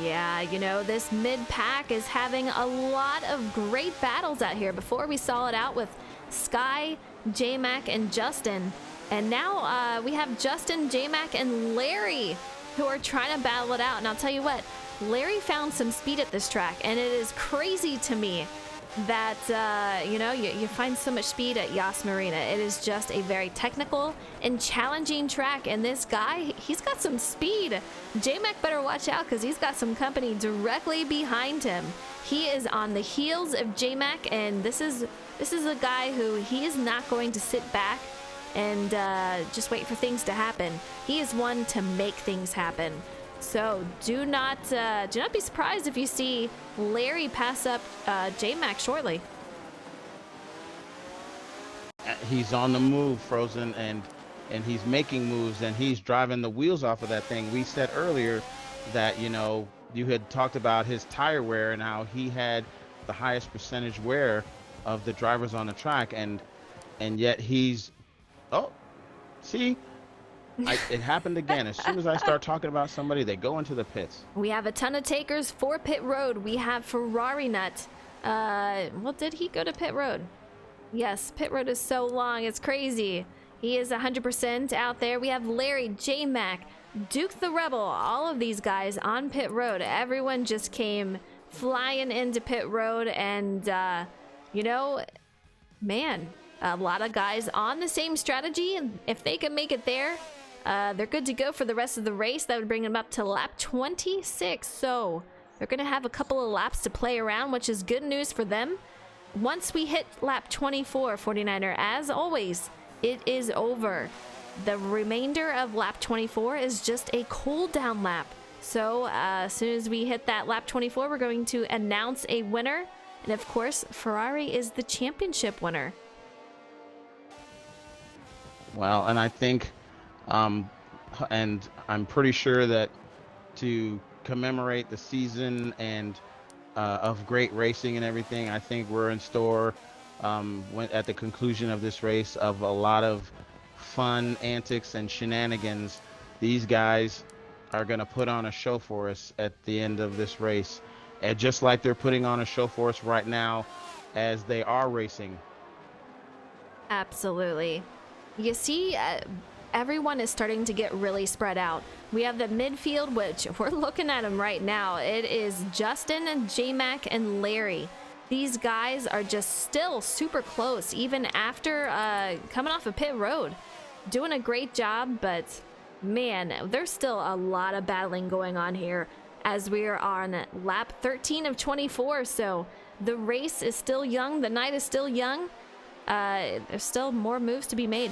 Yeah, you know, this mid-pack is having a lot of great battles out here. Before we saw it out with Sky, J-Mac, and Justin. And now we have Justin, J-Mac, and Larry who are trying to battle it out. And I'll tell you what, Larry found some speed at this track, and it is crazy to me that, you know, you find so much speed at Yas Marina. It is just a very technical and challenging track, and this guy, he's got some speed. J-Mac better watch out because he's got some company directly behind him. He is on the heels of J-Mac, and this is a guy who he is not going to sit back and just wait for things to happen. He is one to make things happen. So do not be surprised if you see Larry pass up J-Mac shortly. He's on the move, Frozen, and he's making moves, and he's driving the wheels off of that thing. We said earlier that, you know, you had talked about his tire wear and how he had the highest percentage wear of the drivers on the track, and yet he's, oh, see, it happened again. As soon as I start talking about somebody, they go into the pits. We have a ton of takers for pit road. We have Ferrari Nut. Well, did he go to pit road? Yes, pit road is so long. It's crazy. He is 100% out there. We have Larry, J-Mac, Duke the Rebel, all of these guys on pit road. Everyone just came flying into pit road, and, you know, man, a lot of guys on the same strategy, and if they can make it there, they're good to go for the rest of the race. That would bring them up to lap 26. So they're going to have a couple of laps to play around, which is good news for them. Once we hit lap 24, 49er, as always, it is over. The remainder of lap 24 is just a cool down lap. So as soon as we hit that lap 24, we're going to announce a winner. And of course, Ferrari is the championship winner. Well, and I think, and I'm pretty sure that to commemorate the season and of great racing and everything, I think we're in store at the conclusion of this race of a lot of fun antics and shenanigans. These guys are going to put on a show for us at the end of this race, and just like they're putting on a show for us right now as they are racing. Absolutely. You see, everyone is starting to get really spread out. We have the midfield, which we're looking at them right now. It is Justin, J-Mac, and Larry. These guys are just still super close, even after coming off of pit road. doing a great job, but man, there's still a lot of battling going on here as we are on lap 13 of 24. So the race is still young. The night is still young. There's still more moves to be made.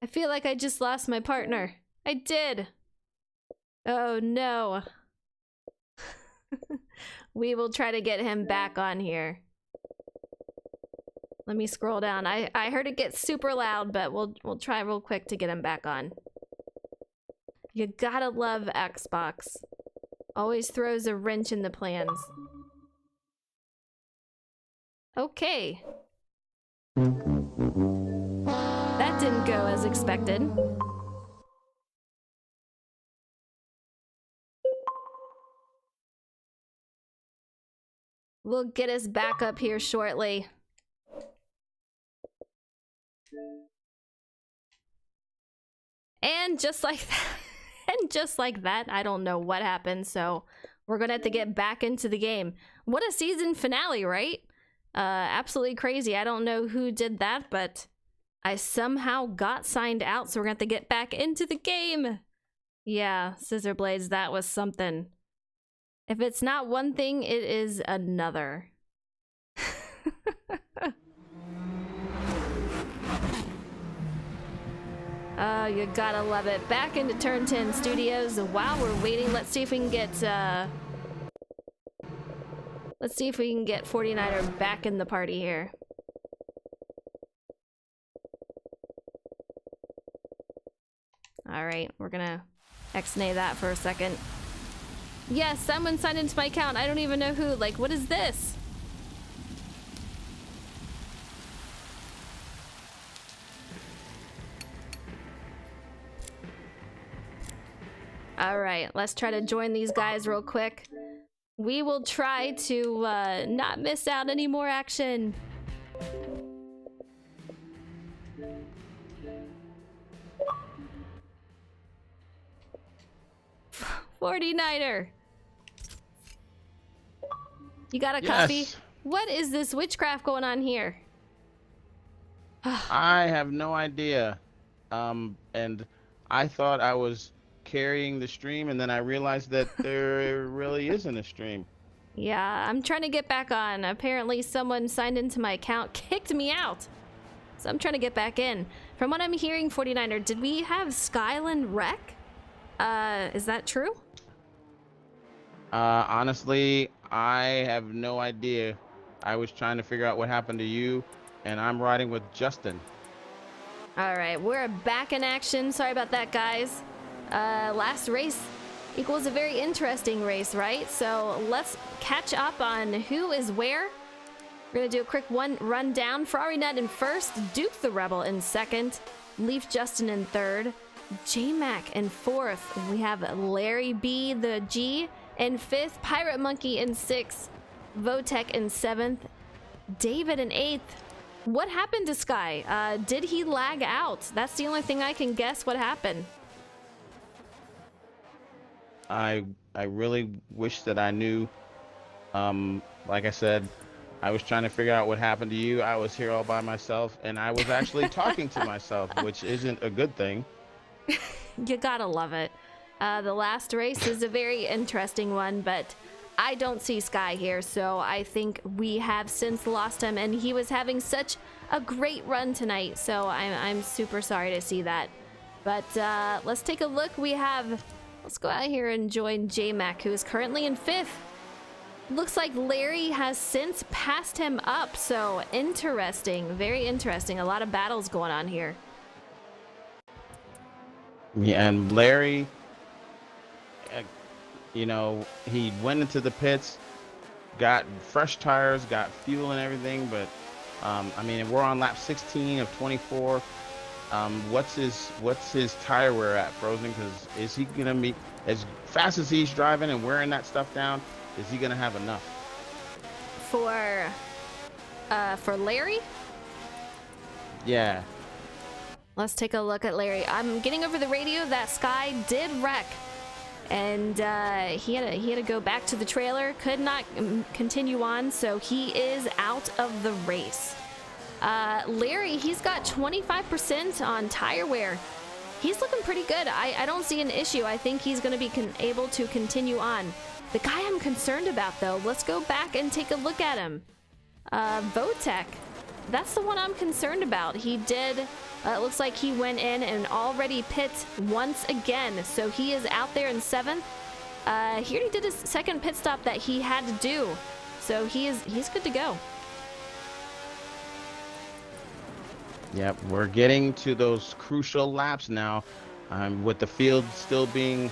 I feel like I just lost my partner. I did. Oh no. We will try to get him back on here. Let me scroll down. I heard it get super loud, but we'll try real quick to get him back on. You gotta love Xbox. Always throws a wrench in the plans. Okay. That didn't go as expected. We'll get us back up here shortly. And just like that, I don't know what happened, so we're gonna have to get back into the game. What a season finale, right? Absolutely crazy. I don't know who did that, but I somehow got signed out, so we're gonna have to get back into the game. Yeah, Scissor Blades, that was something. If it's not one thing, it is another. Oh, you gotta love it. Back into Turn 10 Studios. While we're waiting, let's see if we can get 49er back in the party here. Alright, we're gonna X-nay that for a second. Yes, someone signed into my account. I don't even know who. Like, what is this? Alright, let's try to join these guys real quick. We will try to not miss out any more action. 49er. You got a copy? Yes. What is this witchcraft going on here? I have no idea. And I thought I was carrying the stream, and then I realized that there really isn't a stream. Yeah, I'm trying to get back on. Apparently someone signed into my account, kicked me out. So I'm trying to get back in. From what I'm hearing, 49er, did we have Skyland wreck? Is that true? Honestly, I have no idea. I was trying to figure out what happened to you, and I'm riding with Justin. All right, we're back in action. Sorry about that, guys. Last race equals a very interesting race, right? So let's catch up on who is where. We're gonna do a quick run down. Ferrari Nut in first, Duke the Rebel in second, Leaf Justin in third, J-Mac in fourth. We have Larry B, the G, in fifth, Pirate Monkey in sixth, Votech in seventh, David in eighth. What happened to Sky? Did he lag out? That's the only thing I can guess what happened. I really wish that I knew. Like I said, I was trying to figure out what happened to you. I was here all by myself, and I was actually talking to myself, which isn't a good thing. You gotta love it. The last race is a very interesting one, but I don't see Sky here, so I think we have since lost him, and he was having such a great run tonight, so I'm super sorry to see that. But let's take a look. Let's go out here and join J-Mac, who is currently in fifth. Looks like Larry has since passed him up, so interesting, very interesting. A lot of battles going on here. Yeah, and Larry, you know, he went into the pits, got fresh tires, got fuel and everything, but I mean, we're on lap 16 of 24. What's his tire wear at, Frozen? Because is he gonna be as fast as he's driving and wearing that stuff down? Is he gonna have enough? For Larry? Yeah. Let's take a look at Larry. I'm getting over the radio that Sky did wreck. and he had to go back to the trailer, could not continue on, so he is out of the race. Larry, he's got 25% on tire wear. He's looking pretty good. I don't see an issue. I think he's going to be able to continue on. The guy I'm concerned about, though, let's go back and take a look at him. Votek. That's the one I'm concerned about. He did, it looks like he went in and already pit once again. So he is out there in 7th. He already did his second pit stop that he had to do. So he's good to go. Yep, we're getting to those crucial laps now, with the field still being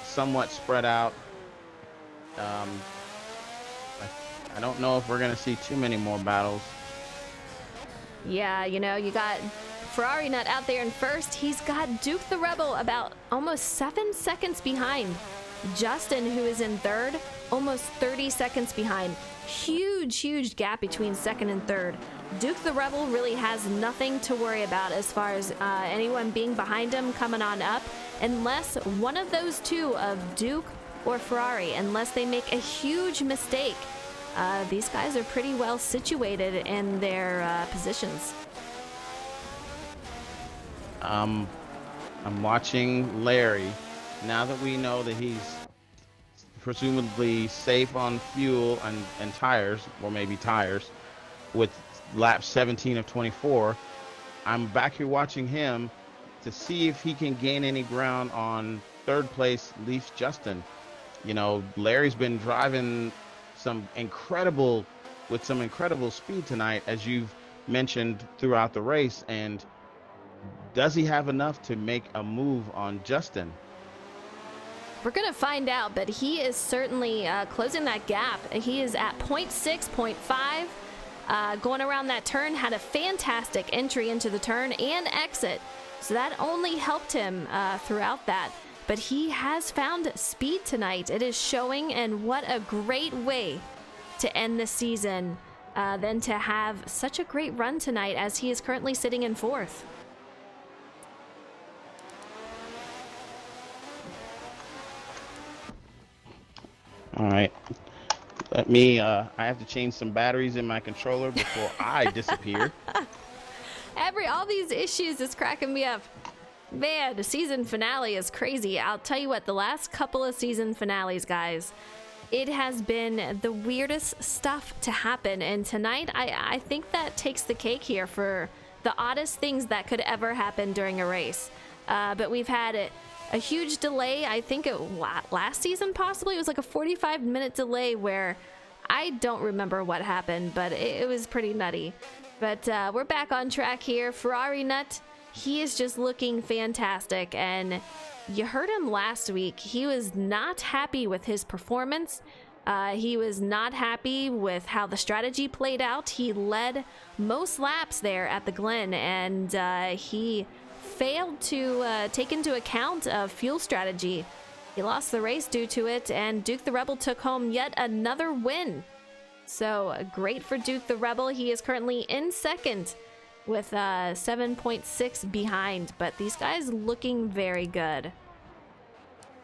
somewhat spread out. I don't know if we're going to see too many more battles. Yeah, you know, you got Ferrari Nut out there in first. He's got Duke the Rebel about almost 7 seconds behind. Justin, who is in third, almost 30 seconds behind. Huge gap between second and third. Duke the Rebel really has nothing to worry about as far as anyone being behind him coming on up, unless one of those two, of Duke or Ferrari, unless they make a huge mistake. These guys are pretty well situated in their positions. I'm watching Larry. Now that we know that he's presumably safe on fuel and tires, or maybe tires, with lap 17 of 24, I'm back here watching him to see if he can gain any ground on third place Leaf Justin. You know, Larry's been driving some incredible speed tonight, as you've mentioned throughout the race, and does he have enough to make a move on Justin? We're gonna find out, but he is certainly closing that gap. He is at 0.6, 0.5. Going around that turn, had a fantastic entry into the turn and exit, so that only helped him throughout that. But he has found speed tonight. It is showing, and what a great way to end the season than to have such a great run tonight, as he is currently sitting in 4th. All right. Let me, I have to change some batteries in my controller before I disappear. All these issues is cracking me up. Man, the season finale is crazy. I'll tell you what, the last couple of season finales, guys, it has been the weirdest stuff to happen. And tonight, I think that takes the cake here for the oddest things that could ever happen during a race. But we've had a huge delay. I think last season, possibly, it was like a 45-minute delay where I don't remember what happened, but it was pretty nutty. But we're back on track here. Ferrari Nut, he is just looking fantastic, and you heard him last week. He was not happy with his performance. He was not happy with how the strategy played out. He led most laps there at the Glen, and he failed to take into account of fuel strategy. He lost the race due to it, and Duke the Rebel took home yet another win. So great for Duke the Rebel. He is currently in second with 7.6 behind, but these guys looking very good.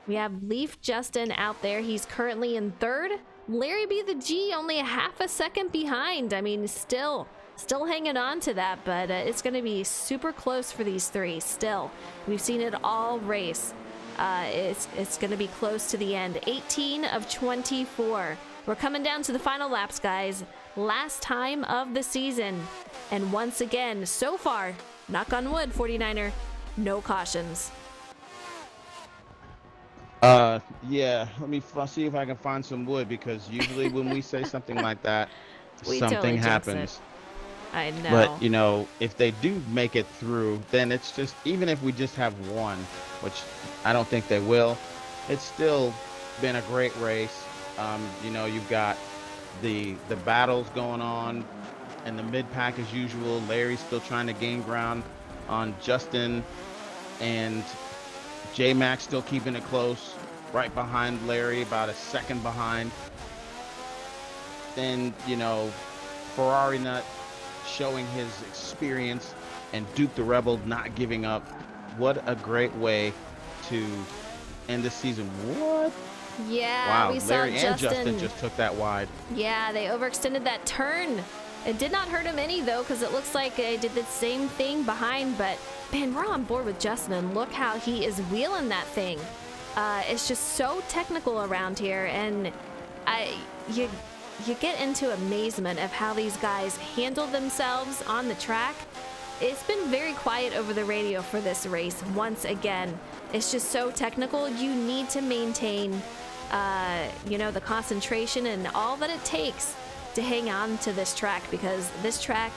We have Leaf Justin out there. He's currently in third. Larry B the G only a half a second behind. I mean, still hanging on to that, but it's going to be super close for these three still. We've seen it all race. It's going to be close to the end. 18 of 24. We're coming down to the final laps, guys. Last time of the season. And once again, so far, knock on wood, 49er, no cautions. Yeah, let me see if I can find some wood, because usually when we say something like that, something totally happens. I know. But, you know, if they do make it through, then it's just, even if we just have one, which I don't think they will, it's still been a great race. You know, you've got the battles going on in the mid-pack as usual. Larry's still trying to gain ground on Justin, and J-Max still keeping it close, right behind Larry, about a second behind. Then, you know, Ferrari Nut showing his experience, and Duke the Rebel not giving up. What a great way to in this season. What? Yeah, Wow, we saw Larry and Justin just took that wide. Yeah, they overextended that turn. It did not hurt him any, though, because it looks like they did the same thing behind. But, man, we're on board with Justin, and look how he is wheeling that thing. It's just so technical around here, and you get into amazement of how these guys handle themselves on the track. It's been very quiet over the radio for this race once again. It's just so technical. You need to maintain, the concentration and all that it takes to hang on to this track, because this track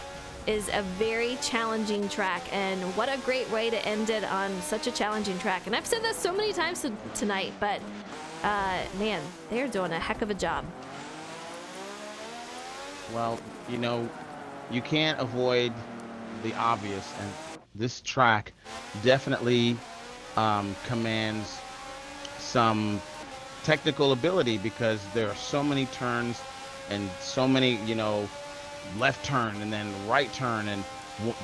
is a very challenging track, and what a great way to end it on such a challenging track. And I've said this so many times tonight, but man, they're doing a heck of a job. Well, you can't avoid the obvious, and this track definitely commands some technical ability, because there are so many turns and so many, left turn and then right turn and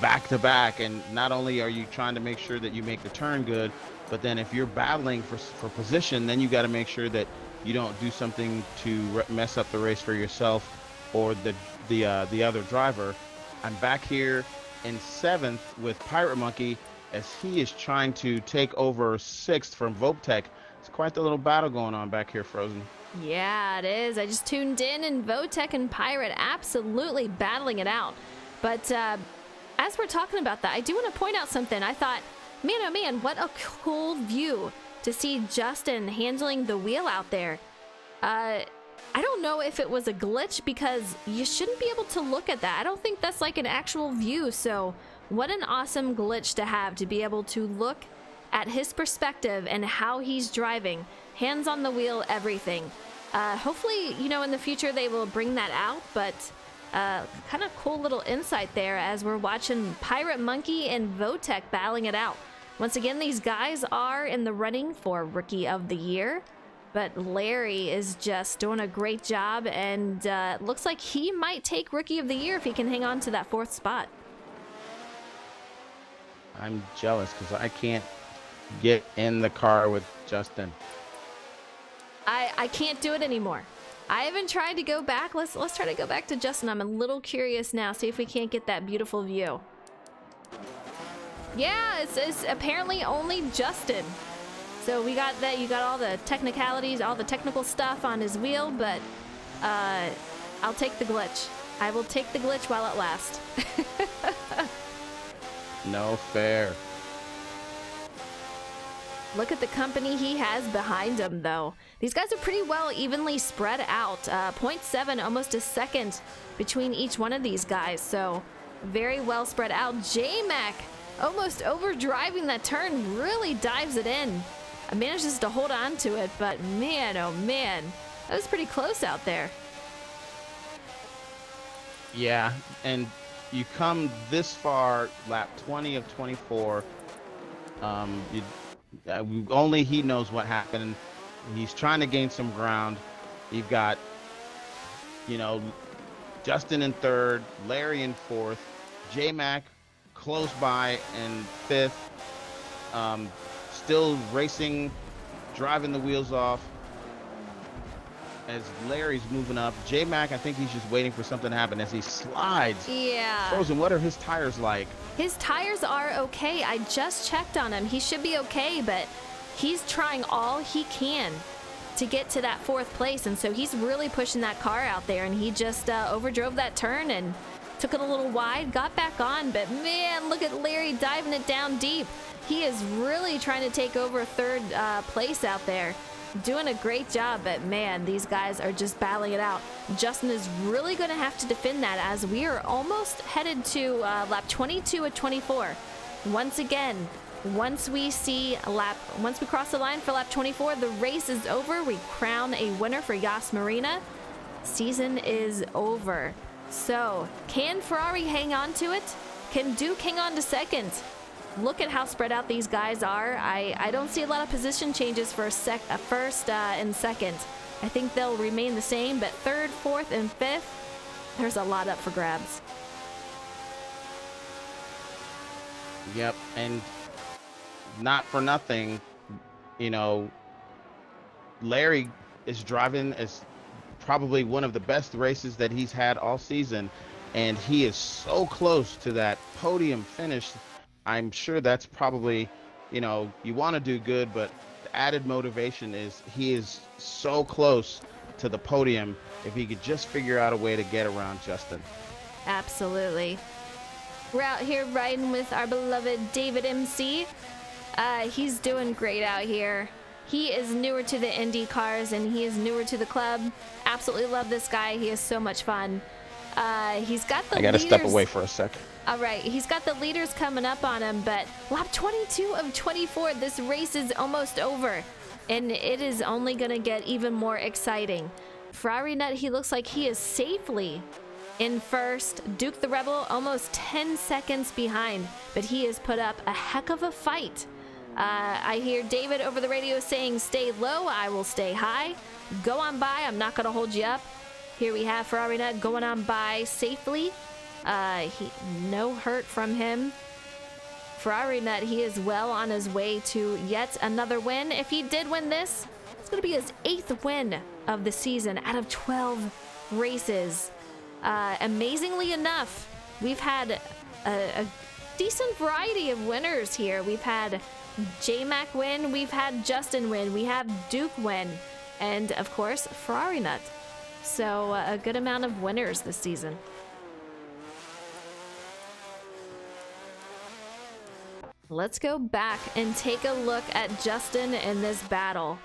back to back. And not only are you trying to make sure that you make the turn good, but then if you're battling for position, then you got to make sure that you don't do something to mess up the race for yourself or the other driver. I'm back here in 7th with Pirate Monkey as he is trying to take over 6th from Voptech. It's quite the little battle going on back here, Frozen. Yeah, it is. I just tuned in, and Votech and Pirate absolutely battling it out. But as we're talking about that, I do want to point out something. I thought, man, oh man, what a cool view to see Justin handling the wheel out there. I don't know if it was a glitch, because you shouldn't be able to look at that. I don't think that's like an actual view. So what an awesome glitch to have, to be able to look at his perspective and how he's driving, hands on the wheel, everything. Hopefully, in the future they will bring that out, but kind of cool little insight there as we're watching Pirate Monkey and Votech battling it out. Once again, these guys are in the running for Rookie of the Year, but Larry is just doing a great job, and looks like he might take Rookie of the Year if he can hang on to that 4th spot. I'm jealous because I can't get in the car with Justin. I can't do it anymore. I haven't tried to go back. Let's try to go back to Justin. I'm a little curious now. See if we can't get that beautiful view. Yeah, it's apparently only Justin. So we got that. You got all the technicalities, all the technical stuff on his wheel, but I'll take the glitch. I will take the glitch while it lasts. No fair. Look at the company he has behind him, though. These guys are pretty well evenly spread out. 0.7, almost a second between each one of these guys. So very well spread out. J-Mac almost overdriving that turn, really dives it in. Manages to hold on to it, but man, oh man, that was pretty close out there. Yeah, and you come this far, lap 20 of 24. Only he knows what happened. He's trying to gain some ground. You've got, Justin in 3rd, Larry in 4th, J-Mac close by in 5th. Still racing, driving the wheels off as Larry's moving up. J-Mac, I think he's just waiting for something to happen as he slides. Yeah. Frozen, what are his tires like? His tires are okay. I just checked on him. He should be okay, but he's trying all he can to get to that 4th place, and so he's really pushing that car out there, and he just overdrove that turn and took it a little wide, got back on, but man, look at Larry diving it down deep. He is really trying to take over 3rd place out there. Doing a great job, but man, these guys are just battling it out. Justin is really going to have to defend that as we are almost headed to lap 22 of 24. Once again, once we cross the line for lap 24, the race is over. We crown a winner for Marina. Season is over. So, can Ferrari hang on to it? Can Duke hang on to 2nd? Look at how spread out these guys are. I don't see a lot of position changes for first and 2nd. I think they'll remain the same, but 3rd, 4th, and 5th, there's a lot up for grabs. Yep, and not for nothing, Larry is driving as probably one of the best races that he's had all season, and he is so close to that podium finish. I'm sure that's probably, you want to do good, but the added motivation is he is so close to the podium if he could just figure out a way to get around Justin. Absolutely. We're out here riding with our beloved David MC. He's doing great out here. He is newer to the Indy cars and he is newer to the club. Absolutely love this guy. He is so much fun. He's got the I gotta leaders. step away for a second. All right, he's got the leaders coming up on him, but lap 22 of 24, this race is almost over, and it is only gonna get even more exciting. Ferrari Nut, he looks like he is safely in first. Duke the Rebel almost 10 seconds behind, but he has put up a heck of a fight. I hear David over the radio saying, stay low, I will stay high. Go on by, I'm not gonna hold you up. Here we have Ferrari Nut going on by safely. No hurt from him. Ferrari Nut, he is well on his way to yet another win. If he did win this, it's going to be his 8th win of the season out of 12 races. Amazingly enough, we've had a decent variety of winners here. We've had J-Mac win, we've had Justin win, we have Duke win, and of course, Ferrari Nut. So a good amount of winners this season. Let's go back and take a look at Justin in this battle.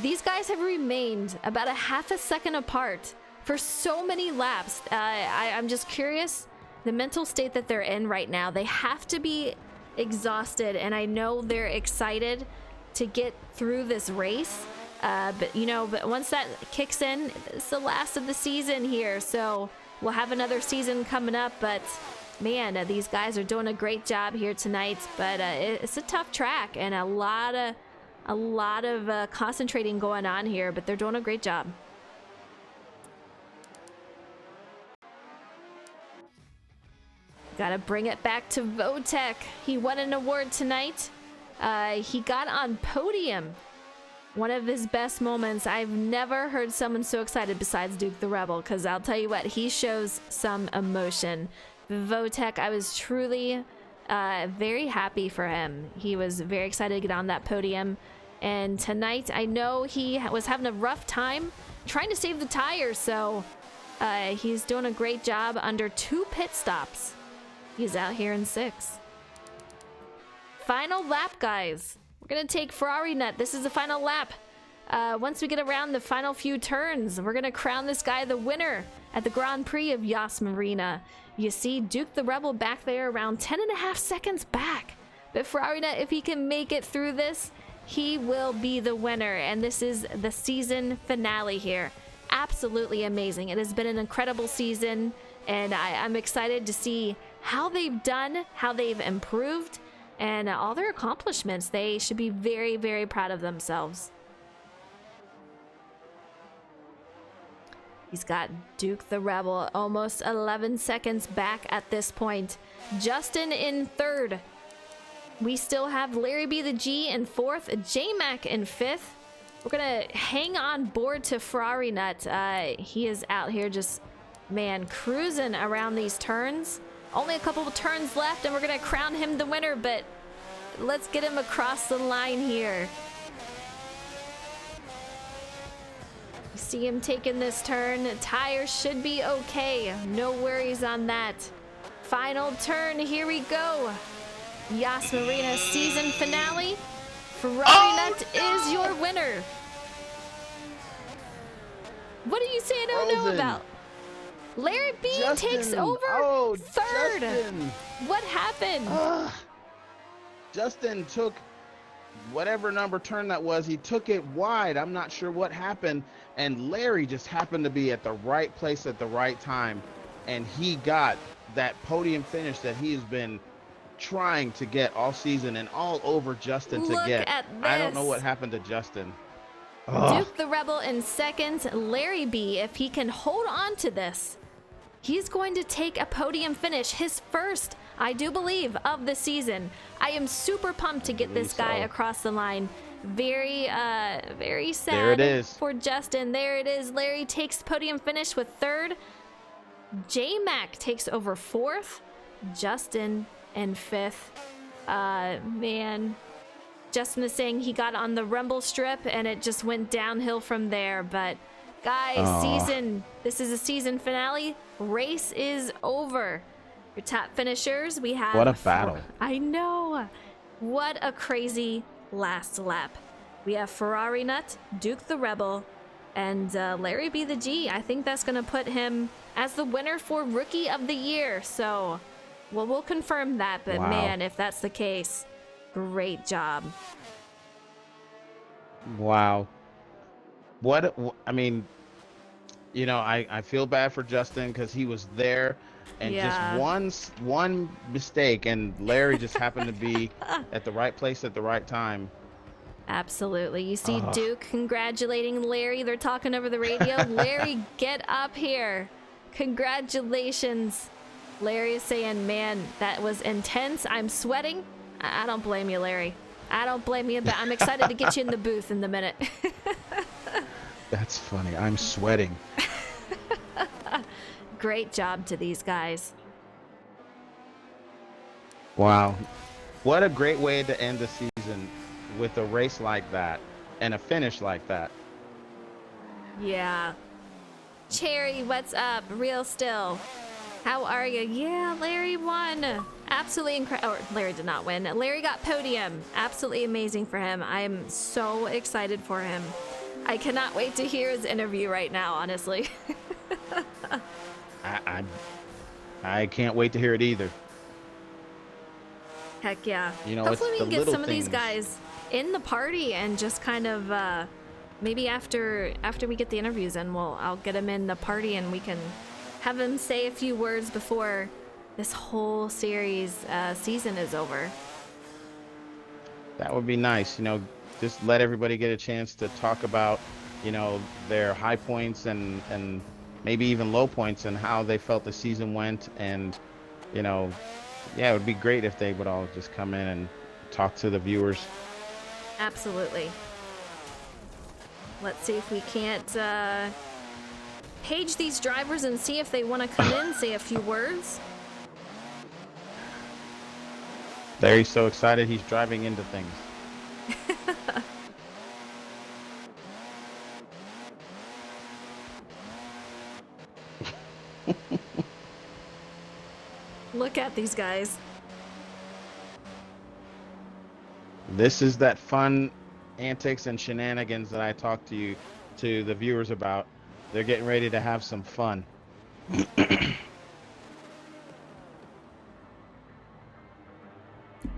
These guys have remained about a half a second apart for so many laps. I'm just curious the mental state that they're in right now. They have to be exhausted, and I know they're excited to get through this race. But once that kicks in, it's the last of the season here. So we'll have another season coming up, but man, these guys are doing a great job here tonight, but it's a tough track and a lot of concentrating going on here, but they're doing a great job. Gotta bring it back to Votek. He won an award tonight. He got on podium. One of his best moments. I've never heard someone so excited besides Duke the Rebel, because I'll tell you what, he shows some emotion. Votek, I was truly very happy for him. He was very excited to get on that podium. And tonight, I know he was having a rough time trying to save the tires, so he's doing a great job under 2 pit stops. He's out here in 6th. Final lap, guys. We're gonna take Ferrari Nut. This is the final lap. Once we get around the final few turns, we're gonna crown this guy the winner at the Grand Prix of Yas Marina. You see Duke the Rebel back there around 10.5 seconds back. But Ferrari Nut, if he can make it through this, he will be the winner. And this is the season finale here. Absolutely amazing. It has been an incredible season, and I'm excited to see how they've done, how they've improved, and all their accomplishments. They should be very, very proud of themselves. He's got Duke the Rebel almost 11 seconds back at this point. Justin in 3rd. We still have Larry B the G in 4th, J-Mac in 5th. We're gonna hang on board to Ferrari Nut. He is out here just, man, cruising around these turns. Only a couple of turns left and we're gonna crown him the winner, but let's get him across the line here. You see him taking this turn. Tires should be okay. No worries on that. Final turn, here we go. Yas Marina season finale. Ferrari Nut is your winner. What are you saying I don't know about? Larry B takes over 3rd. Justin. What happened? Justin took whatever number turn that was. He took it wide. I'm not sure what happened. And Larry just happened to be at the right place at the right time. And he got that podium finish that he has been trying to get all season and all over Justin to get. I don't know what happened to Justin. Duke the Rebel in 2nd. Larry B, if he can hold on to this, he's going to take a podium finish, his first, I do believe, of the season. I am super pumped to get this guy across the line. Very sad There it is. for Justin. There it is. Larry takes podium finish with third. J-Mac takes over fourth. Justin in fifth. Man. Justin is saying he got on the rumble strip and it just went downhill from there. But guys, this is a season finale. Race is over. Your top finishers, we have... What a battle. I know. What a crazy last lap. We have Ferrari Nut, Duke the Rebel, and Larry B the G. I think that's going to put him as the winner for Rookie of the Year. So, well, we'll confirm that. But Wow. man, if that's the case, great job. Wow. I mean, you know, I feel bad for Justin because he was there and just one mistake and Larry just happened to be at the right place at the right time. Absolutely. You see Duke congratulating Larry. They're talking over the radio. Larry, get up here. Congratulations. Larry is saying, man, that was intense. I'm sweating. I don't blame you, Larry. I don't blame you, but I'm excited to get you in the booth in the minute. That's funny. I'm sweating. Great job to these guys. Wow. What a great way to end the season with a race like that and a finish like that. Yeah. Cherry, what's up? Real still. How are you? Yeah, Larry won. Absolutely incredible. Or Larry did not win. Larry got podium. Absolutely amazing for him. I'm so excited for him. I cannot wait to hear his interview right now, honestly. I can't wait to hear it either. Heck yeah. You know, hopefully we it's can the get little some of these things. guys in the party and just kind of maybe after we get the interviews in, I'll get them in the party and we can have them say a few words before this whole series season is over. That would be nice. You know, just let everybody get a chance to talk about, you know, their high points and maybe even low points and how they felt the season went. And, you know, yeah, it would be great if they would all just come in and talk to the viewers. Absolutely. Let's see if we can't page these drivers and see if they want to come in, say a few words. Larry's so excited he's driving into things. Look at these guys. This is that fun antics and shenanigans that I talked to the viewers about. They're getting ready to have some fun.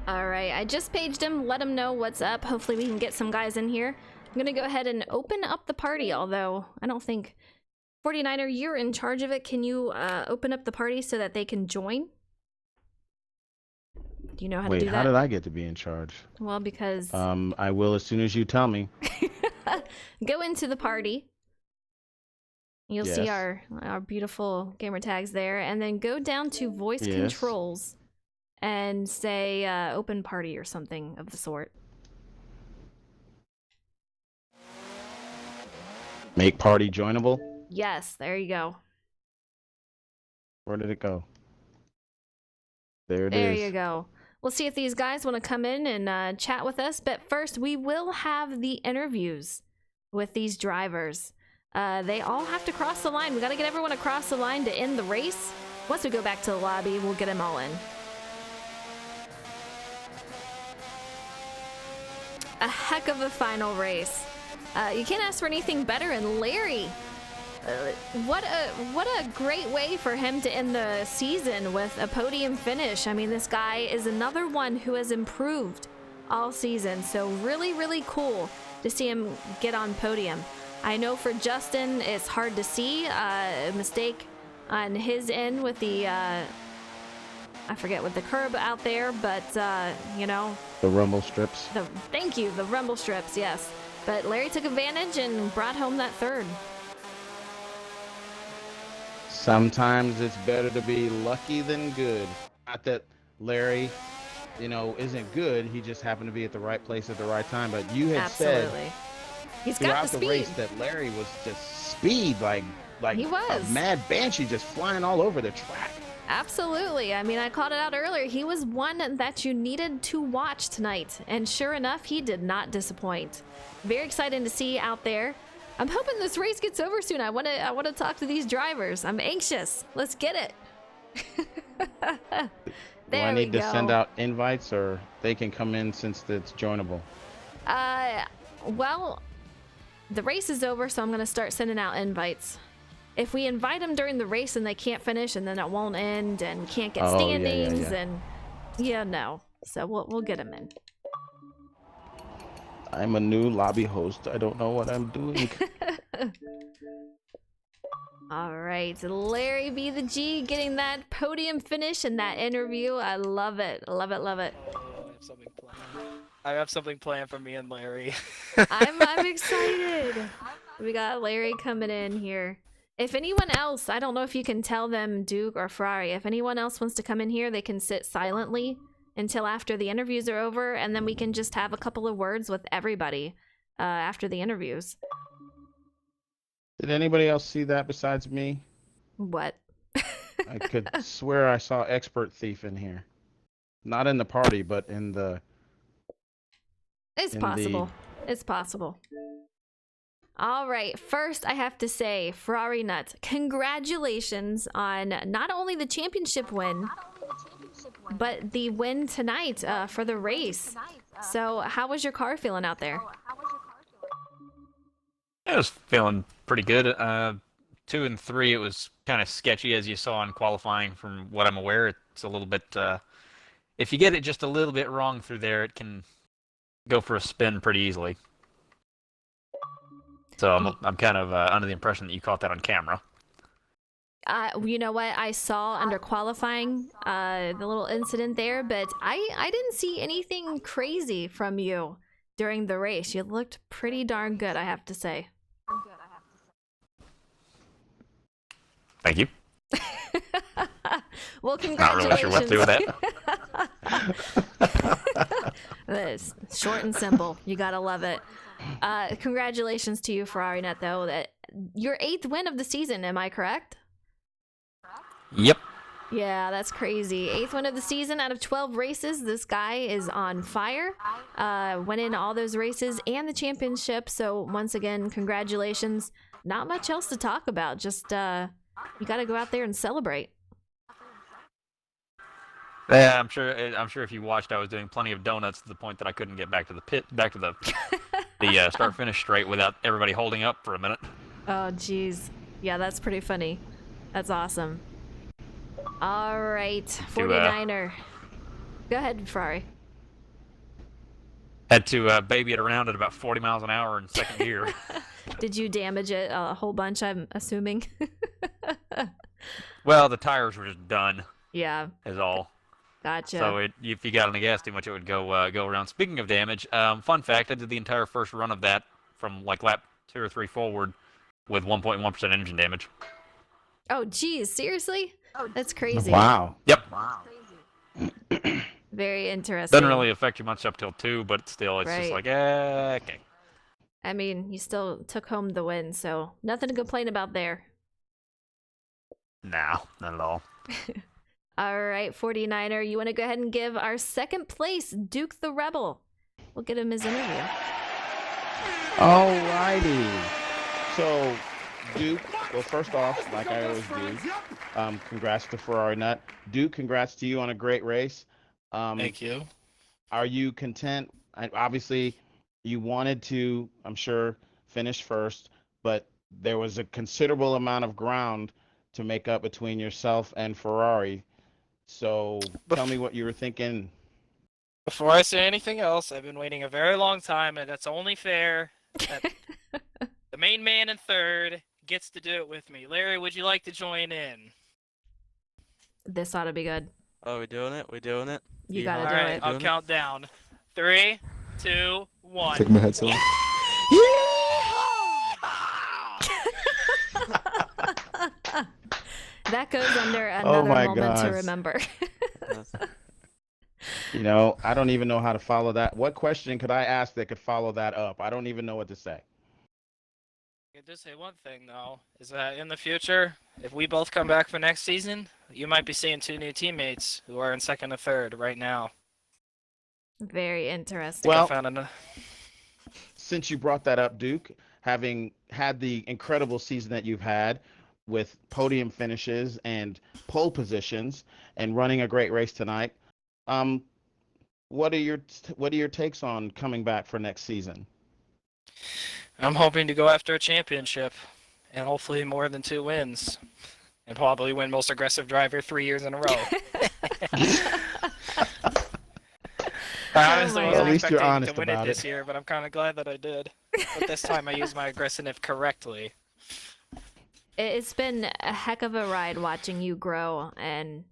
All right, I just paged him, let him know what's up. Hopefully we can get some guys in here. I'm gonna go ahead and open up the party, although I don't think 49er, you're in charge of it. Can you open up the party so that they can join? Do you know how to do that? Wait, how did I get to be in charge? Well, because I will as soon as you tell me. go into the party. You'll see Yes. our beautiful gamer tags there, and then go down to voice Yes. controls and say open party or something of the sort. Make party joinable. Yes, there you go. Where did it go? There it is. There you go. We'll see if these guys want to come in and chat with us. But first, we will have the interviews with these drivers. They all have to cross the line. We got to get everyone across the line to end the race. Once we go back to the lobby, we'll get them all in. A heck of a final race. You can't ask for anything better. And Larry, what a great way for him to end the season with a podium finish. I mean, this guy is another one who has improved all season. So really, really cool to see him get on podium. I know for Justin, it's hard to see a mistake on his end with the, I forget, with the curb out there, but, you know. The rumble strips. Thank you, the rumble strips, yes. But Larry took advantage and brought home that third. Sometimes it's better to be lucky than good. Not that Larry isn't good. He just happened to be at the right place at the right time. But you had said Absolutely. He's got throughout the the speed. race that Larry was just speed, like He a was. mad banshee, just flying all over the track. Absolutely. I mean, I called it out earlier. He was one that you needed to watch tonight. And sure enough, he did not disappoint. Very exciting to see out there. I'm hoping this race gets over soon. I want to talk to these drivers. I'm anxious. Let's get it. Do I There need we to go. send out invites, or they can come in since it's joinable? Well, the race is over, so I'm going to start sending out invites. If we invite them during the race and they can't finish, and then it won't end and can't get Oh, yeah, standings, yeah. and no. So we'll get them in. I'm a new lobby host. I don't know what I'm doing. All right, Larry B the G getting that podium finish in that interview. I love it. Love it. Love it. I have something planned for me and Larry. I'm excited. We got Larry coming in here. If anyone else, I don't know if you can tell them, Duke or Ferrari, if anyone else wants to come in here, they can sit silently until after the interviews are over, and then we can just have a couple of words with everybody after the interviews. Did anybody else see that besides me? What? I could swear I saw Expert Thief in here. Not in the party, but in the... It's possible. It's possible. All right, first I have to say, Ferrari Nuts, congratulations on not only the championship win, but the win tonight for the race. So how was your car feeling out there? I was feeling pretty good. 2 and 3, it was kind of sketchy, as you saw in qualifying. From what I'm aware, it's a little bit. If you get it just a little bit wrong through there, it can go for a spin pretty easily. So I'm kind of under the impression that you caught that on camera. You know what? I saw under qualifying the little incident there, but I didn't see anything crazy from you during the race. You looked pretty darn good, I have to say. Thank you. Well, Not congratulations. really sure what to do with that. It's short and simple. You gotta love it. Congratulations to you, Ferrari Net, though. That your 8th win of the season. Am I correct? Yep. Yeah, that's crazy. 8th win of the season out of 12 races. This guy is on fire. Went in all those races and the championship. So once again, congratulations. Not much else to talk about. Just you got to go out there and celebrate. Yeah, I'm sure if you watched, I was doing plenty of donuts to the point that I couldn't get back to the start finish straight without everybody holding up for a minute. Oh, geez. Yeah, that's pretty funny. That's awesome. All right, 49er. Go ahead, Ferrari. Had to baby it around at about 40 miles an hour in second gear. Did you damage it a whole bunch, I'm assuming? Well, the tires were just done. Yeah. Is all. Gotcha. So if you got on the gas too much, it would go around. Speaking of damage, fun fact: I did the entire first run of that from like lap 2 or 3 forward with 1.1% engine damage. Oh, geez, seriously? That's crazy. Wow. Yep. Very interesting. Doesn't really affect you much up till 2, but still, it's just Right. like, okay. I mean, you still took home the win, so nothing to complain about there. No, not at all. All right, 49er, you want to go ahead and give our second place, Duke the Rebel. We'll get him his interview. Alrighty. So, Duke, well, first off, like I always do, congrats to Ferrari Nut. Duke, congrats to you on a great race. Thank you. Are you content? Obviously, you wanted to, I'm sure, finish first, but there was a considerable amount of ground to make up between yourself and Ferrari. So tell me what you were thinking. Before I say anything else, I've been waiting a very long time, and that's only fair that the main man in third gets to do it with me. Larry, would you like to join in? This ought to be good. Oh, we doing it? We doing it? You Yeehaw. gotta All do right, it. I'll Doing it? count down. 3, 2, 1. Take my headset off. That goes under Oh another my moment to gosh. remember. You know, I don't even know how to follow that. What question could I ask that could follow that up? I don't even know what to say. I can just say one thing though, is that in the future, if we both come back for next season, you might be seeing two new teammates who are in second and third right now. Very I interesting. think I Well, found an. since you brought that up, Duke, having had the incredible season that you've had with podium finishes and pole positions and running a great race tonight, um, what are your takes on coming back for next season? I'm hoping to go after a championship, and hopefully more than 2 wins, and probably win most aggressive driver 3 years in a row. I honestly my Well, at wasn't God. least you're expecting to honest win it about this it. year, but I'm kind of glad that I did. But this time I used my aggressiveness correctly. It's been a heck of a ride watching you grow and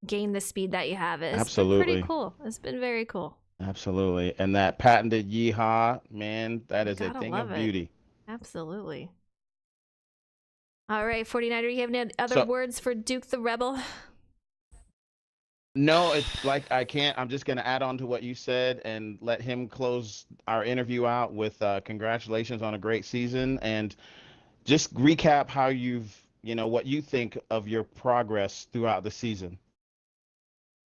gain the speed that you have. It's been pretty Absolutely. cool. It's been very cool. Absolutely. And that patented yeehaw, man, that is a Gotta thing love of it. beauty. Absolutely. All right, 49er, you have any other So, words for Duke the Rebel? no, it's like I can't. I'm just going to add on to what you said and let him close our interview out with congratulations on a great season and just recap how what you think of your progress throughout the season.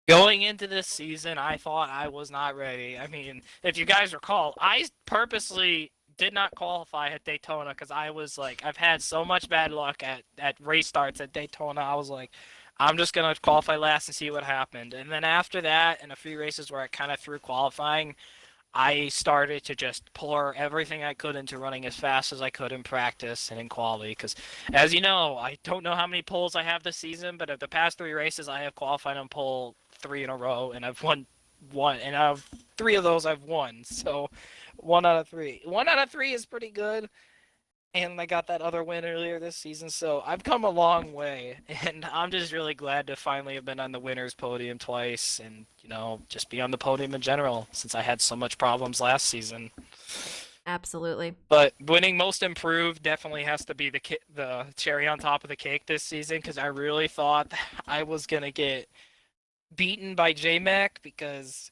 Going into this season, I thought I was not ready. I mean, if you guys recall, I purposely did not qualify at Daytona because I was like, I've had so much bad luck at race starts at Daytona. I was like, I'm just going to qualify last and see what happened. And then after that, and a few races where I kind of threw qualifying, I started to just pour everything I could into running as fast as I could in practice and in quality. Because, as you know, I don't know how many poles I have this season, but of the past 3 races, I have qualified on pole 3 in a row, and I've won one, and out of 3 of those, I've won. So, 1 out of 3. 1 out of 3 is pretty good. And I got that other win earlier this season, so I've come a long way, and I'm just really glad to finally have been on the winners' podium twice, and just be on the podium in general, since I had so much problems last season. Absolutely. But winning most improved definitely has to be the cherry on top of the cake this season, because I really thought I was gonna get beaten by J-Mac, because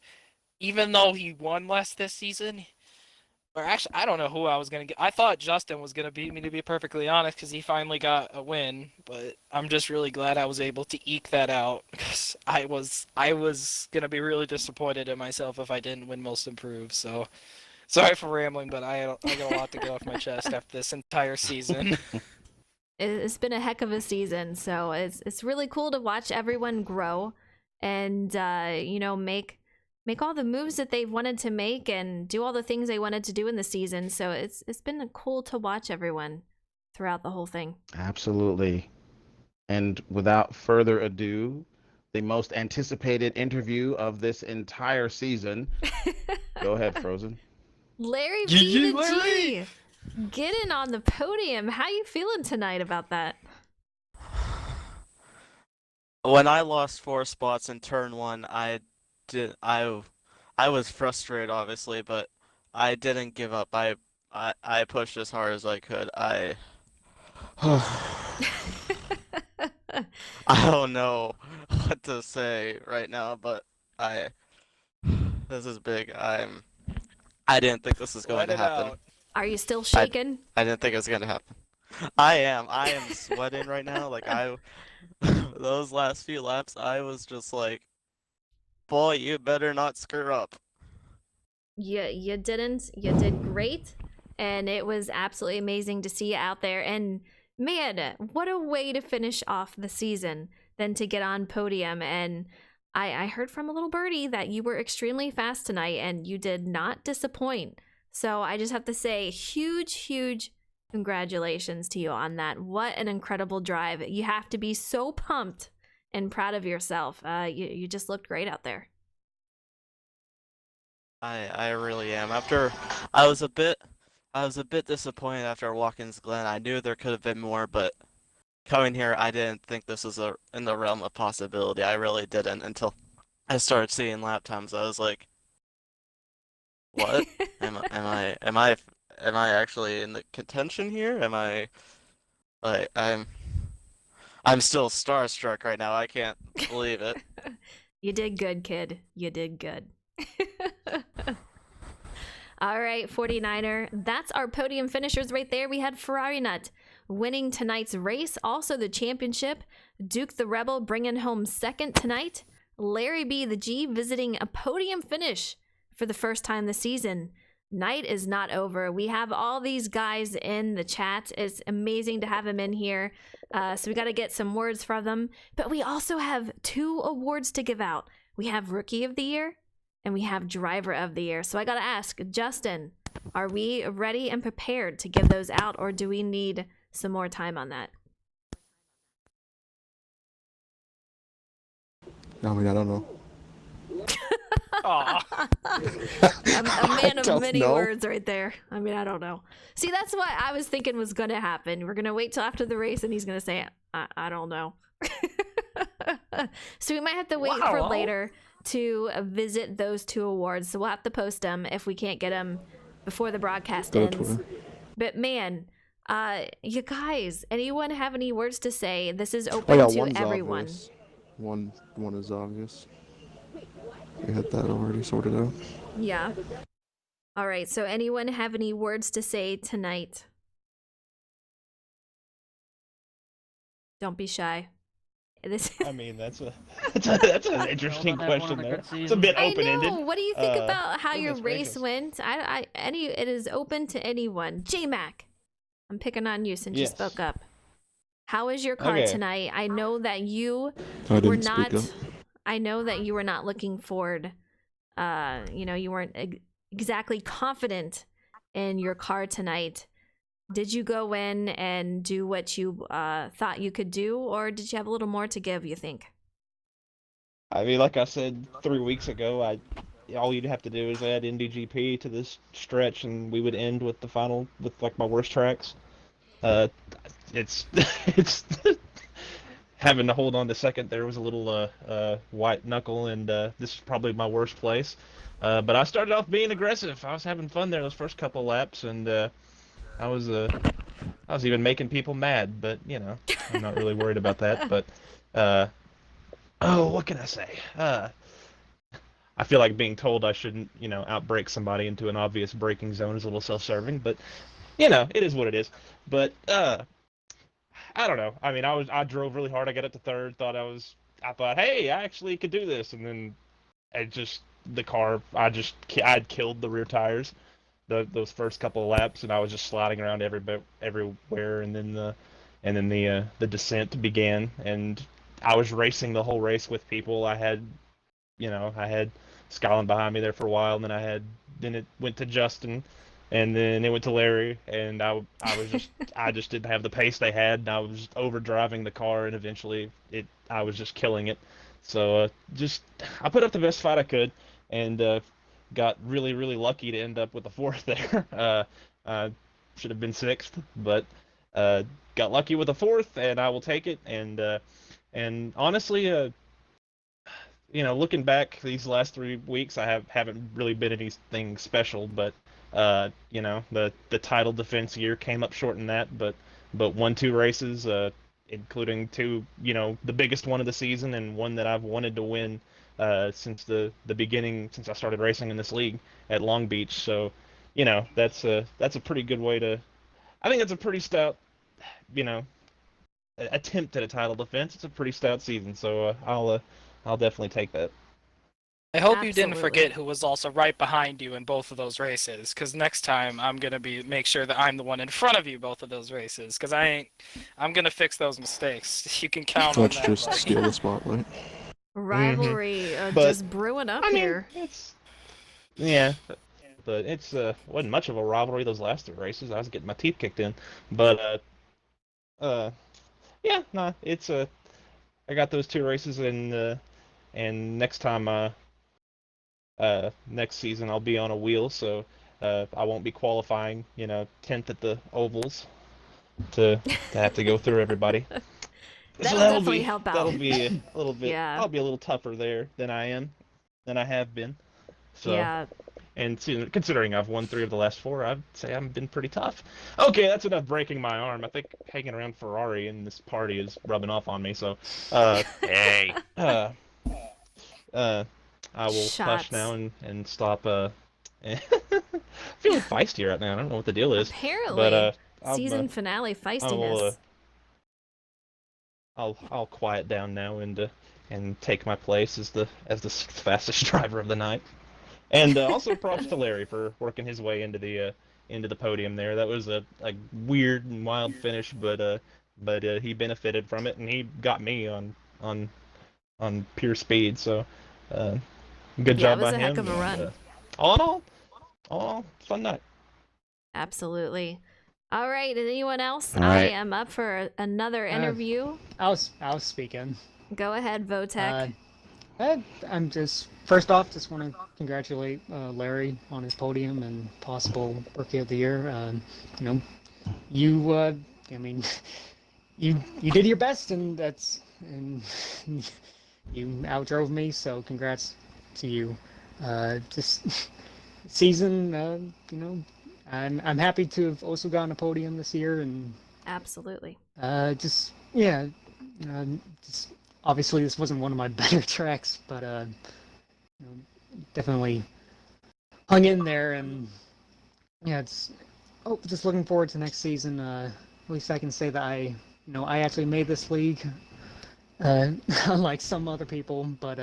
even though he won less this season, or actually, I don't know who I was gonna get. I thought Justin was gonna beat me, to be perfectly honest, because he finally got a win. But I'm just really glad I was able to eke that out, because I was gonna be really disappointed in myself if I didn't win Most Improved. So sorry for rambling, but I got a lot to get off my chest after this entire season. It's been a heck of a season, so it's really cool to watch everyone grow and make all the moves that they've wanted to make and do all the things they wanted to do in the season. So it's been cool to watch everyone throughout the whole thing. Absolutely. And without further ado, the most anticipated interview of this entire season. Go ahead, Frozen. Larry Yee, B yee, the Larry! G, getting on the podium. How you feeling tonight about that? When I lost 4 spots in turn one, did I was frustrated obviously, but I didn't give up. I pushed as hard as I could. I don't know what to say right now, but I this is big. I didn't think this was going Let to it happen. out. Are you still I shaking? I didn't think it was going to happen. I am sweating right now. Like those last few laps, I was just like, boy, you better not screw up. You didn't. You did great, and it was absolutely amazing to see you out there. And man, what a way to finish off the season than to get on podium. And I heard from a little birdie that you were extremely fast tonight, and you did not disappoint. So I just have to say, huge congratulations to you on that. What an incredible drive! You have to be so pumped and proud of yourself. You just looked great out there. I really am. After I was a bit I was a bit disappointed after Watkins Glen. I knew there could have been more, but coming here, I didn't think this was in the realm of possibility. I really didn't until I started seeing lap times. I was like, what? Am I actually in the contention here? Am I like I'm still starstruck right now. I can't believe it. You did good, kid. You did good. All right, 49er. That's our podium finishers right there. We had Ferrari Nut winning tonight's race, also the championship. Duke the Rebel bringing home second tonight. Larry B, the G, visiting a podium finish for the first time this season. Night is not over. We have all these guys in the chat. It's amazing to have them in here. So we got to get some words from them. But we also have 2 awards to give out. We have Rookie of the Year and we have Driver of the Year. So I got to ask, Justin, are we ready and prepared to give those out, or do we need some more time on that? I mean, I don't know. Aw. A man of don't many know. words right there. I mean, I don't know. See, that's what I was thinking was going to happen. We're going to wait till after the race and he's going to say, I don't know. So we might have to wait for later to visit those 2 awards. So we'll have to post them if we can't get them before the broadcast Go to ends. Twitter. But man, you guys, anyone have any words to say? This is Oh open yeah, to one's everyone. obvious. One is obvious. We had that already sorted out. Yeah. All right. So anyone have any words to say tonight? Don't be shy. This I mean, that's an interesting question there. It's a bit I open-ended. know. What do you think about how your goodness race gracious. went? It is open to anyone. J-Mac, I'm picking on you since Yes. you spoke up. How was your car Okay. tonight? I know that you I were didn't not. speak up. I know that you were not looking forward. You weren't exactly confident in your car tonight. Did you go in and do what you thought you could do, or did you have a little more to give, you think? I mean, like I said 3 weeks ago, all you'd have to do is add NDGP to this stretch, and we would end with the final with like my worst tracks. It's it's having to hold on to second. There was a little white knuckle, and this is probably my worst place. But I started off being aggressive. I was having fun there those first couple laps, and I was even making people mad. But I'm not really worried about that. But what can I say? I feel like being told I shouldn't, outbrake somebody into an obvious braking zone is a little self-serving, but it is what it is. But I don't know. I mean, I drove really hard. I got up to third. I thought, hey, I actually could do this, and then the car. I'd killed the rear tires, those first couple of laps, and I was just sliding around everywhere, and then the descent began, and I was racing the whole race with people. I had Skyline behind me there for a while, and then it went to Justin, and then it went to Larry, and I just didn't have the pace they had, and I was overdriving the car, and eventually I was just killing it. So I put up the best fight I could, and got really, really lucky to end up with the 4th there. I should have been 6th, but got lucky with the 4th, and I will take it. And honestly, looking back these last 3 weeks, I haven't really been anything special, but the title defense year came up short in that, but won 2 races, including 2, the biggest one of the season, and one that I've wanted to win since the beginning, since I started racing in this league at Long Beach. So, that's a pretty good way to. I think it's a pretty stout, attempt at a title defense. It's a pretty stout season, so I'll definitely take that. I hope you didn't Absolutely. forget who was also right behind you in both of those races, because next time I'm gonna make sure that I'm the one in front of you both of those races, because I'm gonna fix those mistakes. You can count on Let's that. just buddy. steal the spotlight. Rivalry But, just brewing up I mean, here. but it's wasn't much of a rivalry those last 3 races. I was getting my teeth kicked in, but it's I got those 2 races, and next time next season I'll be on a wheel, so I won't be qualifying 10th at the ovals to have to go through everybody. That'll that'll definitely be, help out. That'll be a little bit. Yeah. I'll be a little tougher there than I have been. So, Yeah. and considering I've won 3 of the last 4, I'd say I've been pretty tough. Okay, that's enough breaking my arm. I think hanging around Ferrari in this party is rubbing off on me. So, Hey. I will hush Shots. now and stop. Feeling feisty right now. I don't know what the deal is, but Apparently, I'm season finale I will feistiness. I'll quiet down now and take my place as the fastest driver of the night. And also props to Larry for working his way into the podium there. That was a weird and wild finish, but he benefited from it, and he got me on on pure speed. So uh, good Yeah, it job was by a heck him. of a And, run. all in all, fun night. Absolutely. All right, and anyone else? All I right. am up for another interview. I was speaking. Go ahead, Votek. I'm just first off, just want to congratulate Larry on his podium and possible Rookie of the Year. You know, you I mean, you did your best, and you outdrove me. So congrats to you. Just season, you know, I'm happy to have also gotten a podium this year, and Absolutely. just yeah, just obviously this wasn't one of my better tracks, but you know, definitely hung in there, and yeah, it's just looking forward to next season. At least I can say that I actually made this league, unlike some other people, but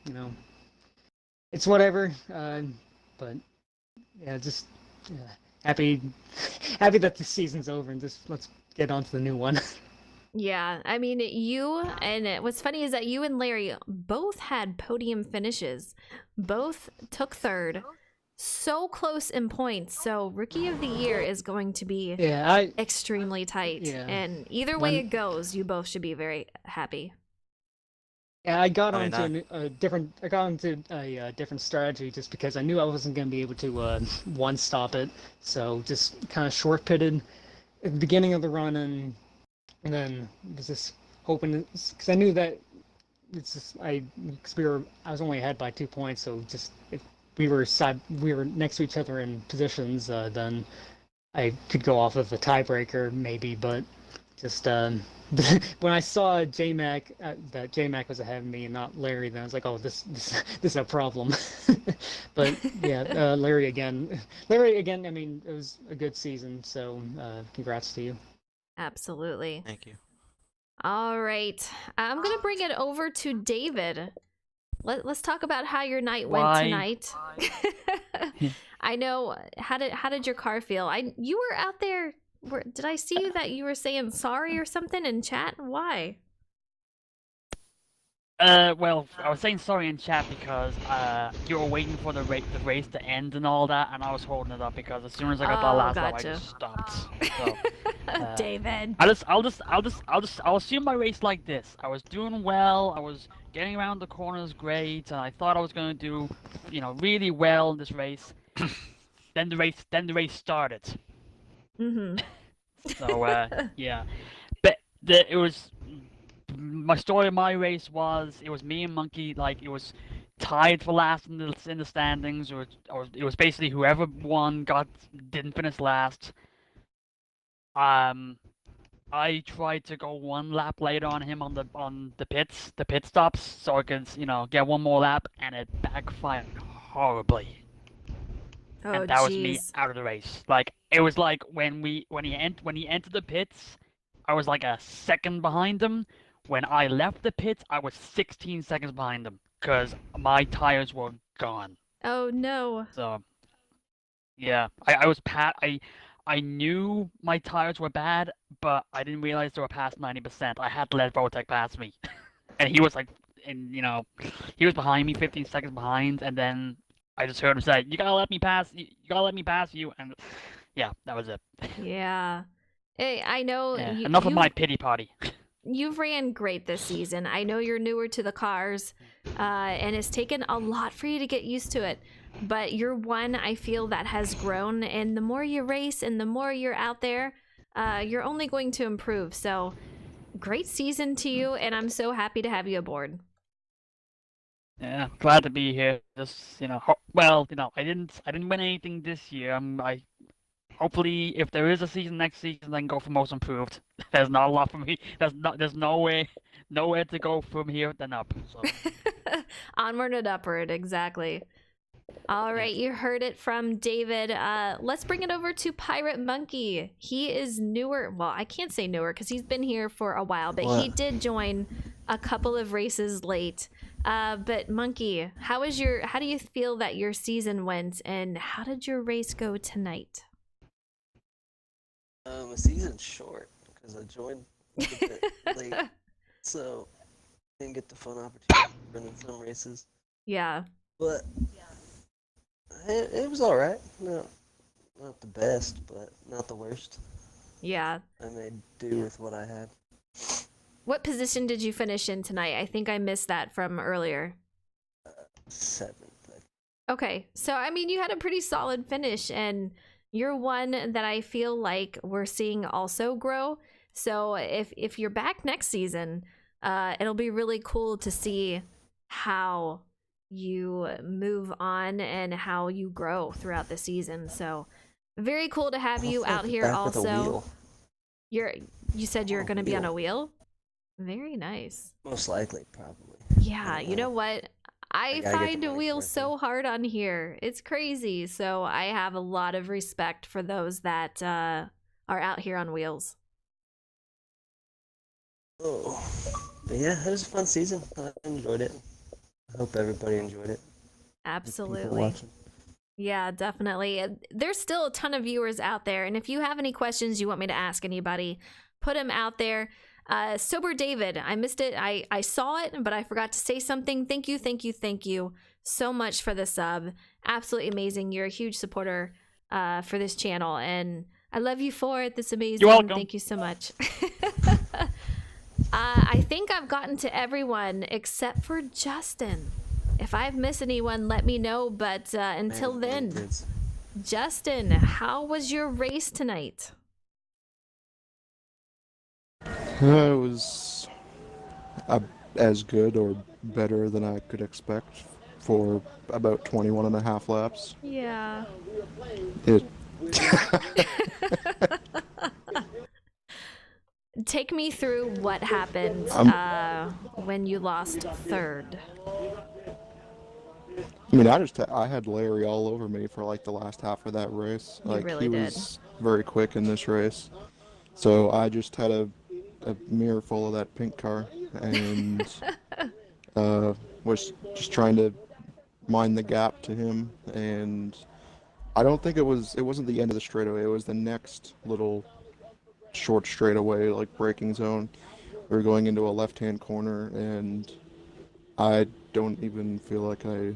you know, it's whatever. But yeah, just happy happy that the season's over, and just let's get on to the new one. Yeah, I mean, what's funny is that you and Larry both had podium finishes. Both took third. So close in points. So Rookie of the Year is going to be Yeah, extremely tight. Yeah. And either way When- it goes, you both should be very happy. Yeah, I got I mean, onto a different strategy just because I knew I wasn't going to be able to one stop it. So just kind of short pitted at the beginning of the run, and then was just hoping because I knew that it's just because I was only ahead by 2 points, so just if we were next to each other in positions, then I could go off of a tiebreaker maybe, but just when I saw J-Mac that J-Mac was ahead of me and not Larry, then I was like, oh, this is a problem. But yeah, Larry again. I mean, it was a good season, so congrats to you. Absolutely. Thank you. All right. I'm going to bring it over to David. Let's talk about how your night went Why? tonight. I know. How did your car feel? You were out there. Did I see you that you were saying sorry or something in chat? Why? Well, I was saying sorry in chat because you were waiting for the race to end and all that, and I was holding it up because as soon as I got that Oh, last lap, I gotcha. just stopped. So, David. I'll assume my race like this. I was doing well. I was getting around the corners great, and I thought I was going to do, really well in this race. Then the race started. Mm-hmm. So yeah, but my story of my race was it was me and Monkey, like it was tied for last in the standings, or it was basically whoever won didn't finish last. I tried to go one lap later on him on the pit stops, so I could get one more lap, and it backfired horribly. Oh, And that was me jeez. out of the race. Like it was like when he entered the pits, I was like a second behind him. When I left the pits, I was 16 seconds behind him because my tires were gone. Oh no. So yeah, I knew my tires were bad, but I didn't realize they were past 90%. I had to let Votek pass me, and he was like, he was behind me, 15 seconds behind, and then I just heard him say, "You gotta let me pass. You gotta let me pass you." And yeah, that was it. Yeah. Hey, I know. Yeah, enough of my pity party. You've ran great this season. I know you're newer to the cars, and it's taken a lot for you to get used to it. But you're one I feel that has grown, and the more you race and the more you're out there, you're only going to improve. So, great season to you, and I'm so happy to have you aboard. Yeah, glad to be here. Just I didn't win anything this year. Hopefully, if there is a season next season, I can go for most improved. There's not a lot for me. There's nowhere to go from here than up. So. Onward and upward, exactly. All right, you heard it from David. Let's bring it over to Pirate Monkey. He is newer. Well, I can't say newer because he's been here for a while, but he did join a couple of races late. But Monkey, how do you feel that your season went, and how did your race go tonight? My season's short because I joined a bit late, so I didn't get the fun opportunity to run in some races. Yeah. But it was all right. No, not the best, but not the worst. Yeah. I made do with what I had. What position did you finish in tonight? I think I missed that from earlier. 7th. Okay, so I mean, you had a pretty solid finish, and you're one that I feel like we're seeing also grow. So if you're back next season, it'll be really cool to see how you move on and how you grow throughout the season. So very cool to have you out here also. You said you're going to be on a wheel? Very nice. Most likely, probably. Yeah, you know what? I find wheels so hard on here. It's crazy. So I have a lot of respect for those that are out here on wheels. Oh, but yeah, it was a fun season. I enjoyed it. I hope everybody enjoyed it. Absolutely. Yeah, definitely. There's still a ton of viewers out there, and if you have any questions you want me to ask anybody, put them out there. Sober David, I missed it. I saw it, but I forgot to say something. Thank you so much for the sub. Absolutely amazing. You're a huge supporter for this channel, and I love you for it. That's amazing. You're welcome. Thank you so much. I think I've gotten to everyone except for Justin. If I've missed anyone, let me know. But until then, Justin, how was your race tonight? It was as good or better than I could expect for about 21 and a half laps. Yeah. It Take me through what happened when you lost third. I mean, I had Larry all over me for like the last half of that race. Like really he did. was very quick in this race. So I just had a mirror full of that pink car and was just trying to mind the gap to him, and I don't think it wasn't the end of the straightaway, it was the next little short straightaway, like braking zone. We were going into a left-hand corner, and I don't even feel like I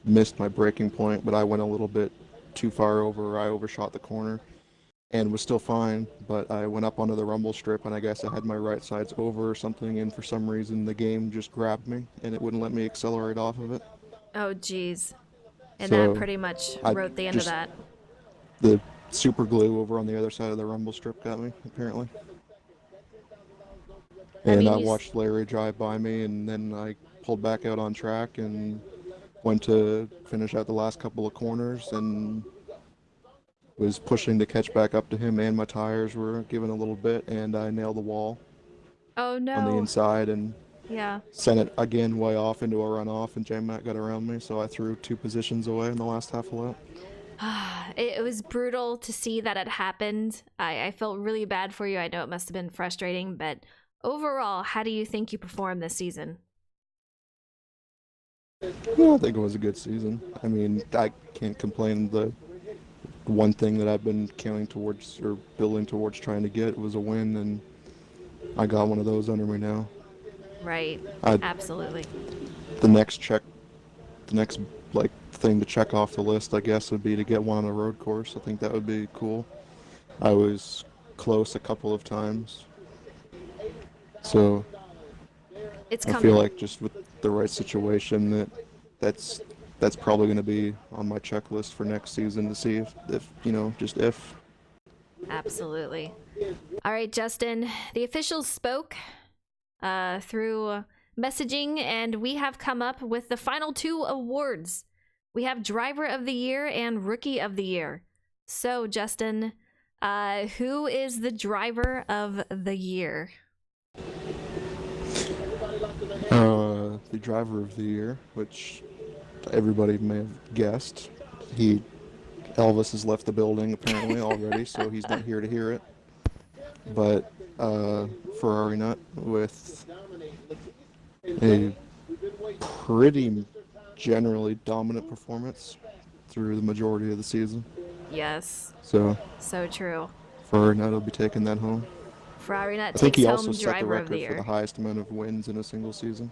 missed my braking point, but I went a little bit too far over. I overshot the corner and was still fine, but I went up onto the rumble strip, and I guess I had my right sides over or something, and for some reason the game just grabbed me and it wouldn't let me accelerate off of it. Oh, geez. And So, that pretty much wrote the end of that. The super glue over on the other side of the rumble strip got me, apparently. And I watched Larry drive by me, and then I pulled back out on track and went to finish out the last couple of corners and was pushing to catch back up to him, and my tires were giving a little bit, and I nailed the wall Oh, no. on the inside and Yeah. sent it again way off into a runoff, and J-Mac got around me, so I threw 2 positions away in the last half a lap. It was brutal to see that it happened. I felt really bad for you. I know it must have been frustrating, but overall, how do you think you performed this season? Yeah, I think it was a good season. I mean, I can't complain. The one thing that I've been counting towards or building towards trying to get was a win, and I got one of those under me now. Right. Absolutely. The next like thing to check off the list, I guess, would be to get one on a road course. I think that would be cool. I was close a couple of times, so It's I coming. feel like just with the right situation, that's probably going to be on my checklist for next season to see if you know, just if. Absolutely. All right, Justin, the officials spoke through messaging, and we have come up with the final 2 awards. We have Driver of the Year and Rookie of the Year. So, Justin, who is the Driver of the Year? the driver of the year, which everybody may have guessed. Elvis has left the building apparently already, so he's not here to hear it. But Ferrari Nut with a pretty generally dominant performance through the majority of the season. Yes. So true. Ferrari Nut will be taking that home. Ferrari Nut I think takes he also home set the driver of the record for year. the highest amount of wins in a single season.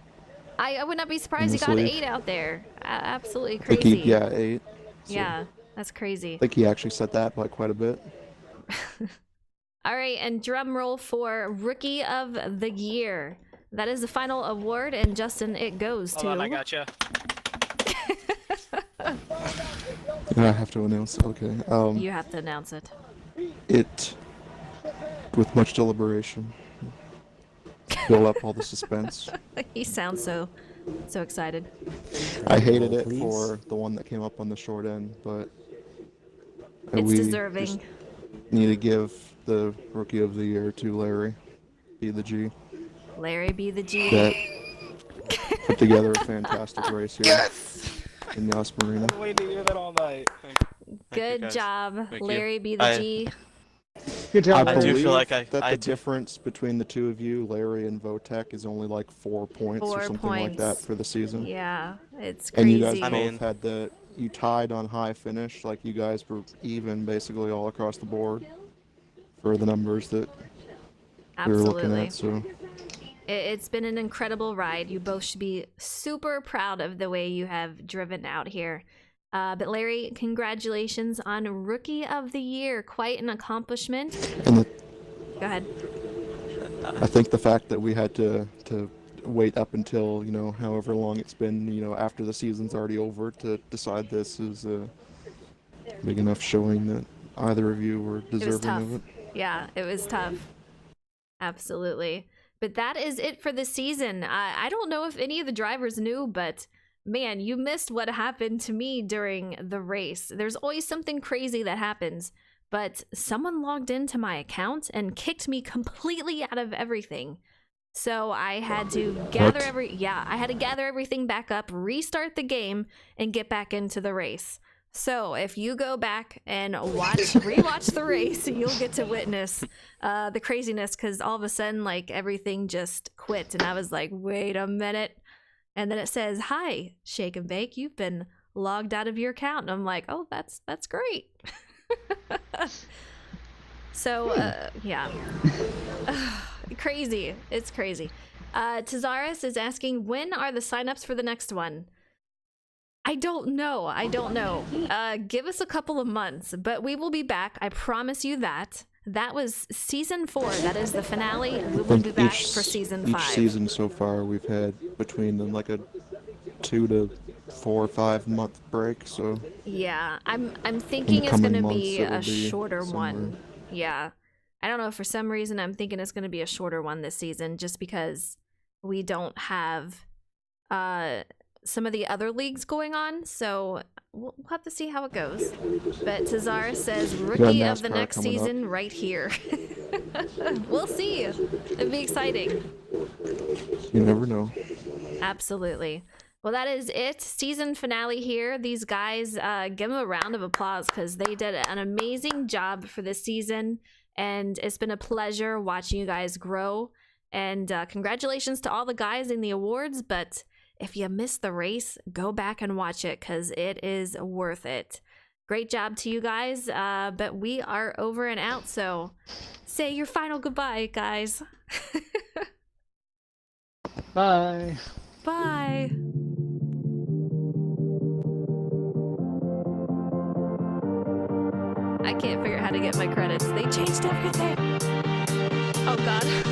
I would not be surprised he this got league. 8 out there. Absolutely I think crazy. he, 8. So Yeah, that's crazy. I think he actually set that by quite a bit. All right, and drum roll for Rookie of the Year. That is the final award, and Justin, it goes to... Hold on, I gotcha. I have to announce. Okay. You have to announce it. It, with much deliberation, build up all the suspense. He sounds so excited. I hated it Please. for the one that came up on the short end, but It's we deserving. just need to give the Rookie of the Year to Larry, be the G, Larry be the G. that put together a fantastic race here in Yas Marina. I'm waiting to hear that all night. Good guys. job, Thank you. Larry be the I- G. Good job, I I do Larry. feel like believe that I the do- difference between the two of you, Larry and Votek, is only like 4 points 4 or something like that points. for the season. Yeah, it's And crazy. you guys I both mean- had you tied on high finish, like you guys were even basically all across the board for the numbers that we were looking Absolutely. at. So It's been an incredible ride. You both should be super proud of the way you have driven out here. But Larry, congratulations on Rookie of the Year. Quite an accomplishment. and Go ahead. I think the fact that we had to wait up until however long it's been after the season's already over to decide this is a big enough showing that either of you were deserving tough. of it. Yeah, it was tough. Absolutely. But that is it for the season. I don't know if any of the drivers knew, but man, you missed what happened to me during the race. There's always something crazy that happens, but someone logged into my account and kicked me completely out of everything. So I had to gather I had to gather everything back up, restart the game, and get back into the race. So if you go back and rewatch the race, you'll get to witness the craziness, because all of a sudden, like, everything just quit, and I was like, wait a minute. And then it says, "Hi, Shake and Bake, you've been logged out of your account." And I'm like, oh, that's great. So yeah. Crazy. It's crazy. Tazaris is asking, when are the signups for the next one? I don't know. Give us a couple of months, but we will be back. I promise you that. That was season 4. That is the finale. We will be back for season 5. Each season so far, we've had between them like a 2 to 4 or 5 month break. So Yeah, I'm thinking it's coming gonna months, be it'll a be shorter one. somewhere. Yeah, I don't know. For some reason, I'm thinking it's gonna be a shorter one this season, just because we don't have some of the other leagues going on. So we'll have to see how it goes. But Tazara says Rookie of the NASCAR next coming up. season right here. We'll see. It'd be exciting. you never know. Absolutely. Well, that is it. Season finale here. These guys, give them a round of applause, because they did an amazing job for this season. And it's been a pleasure watching you guys grow. And congratulations to all the guys in the awards. But if you missed the race, go back and watch it, because it is worth it. Great job to you guys. But we are over and out. So say your final goodbye, guys. Bye. Bye. I can't figure out how to get my credits. They changed everything. Oh, God.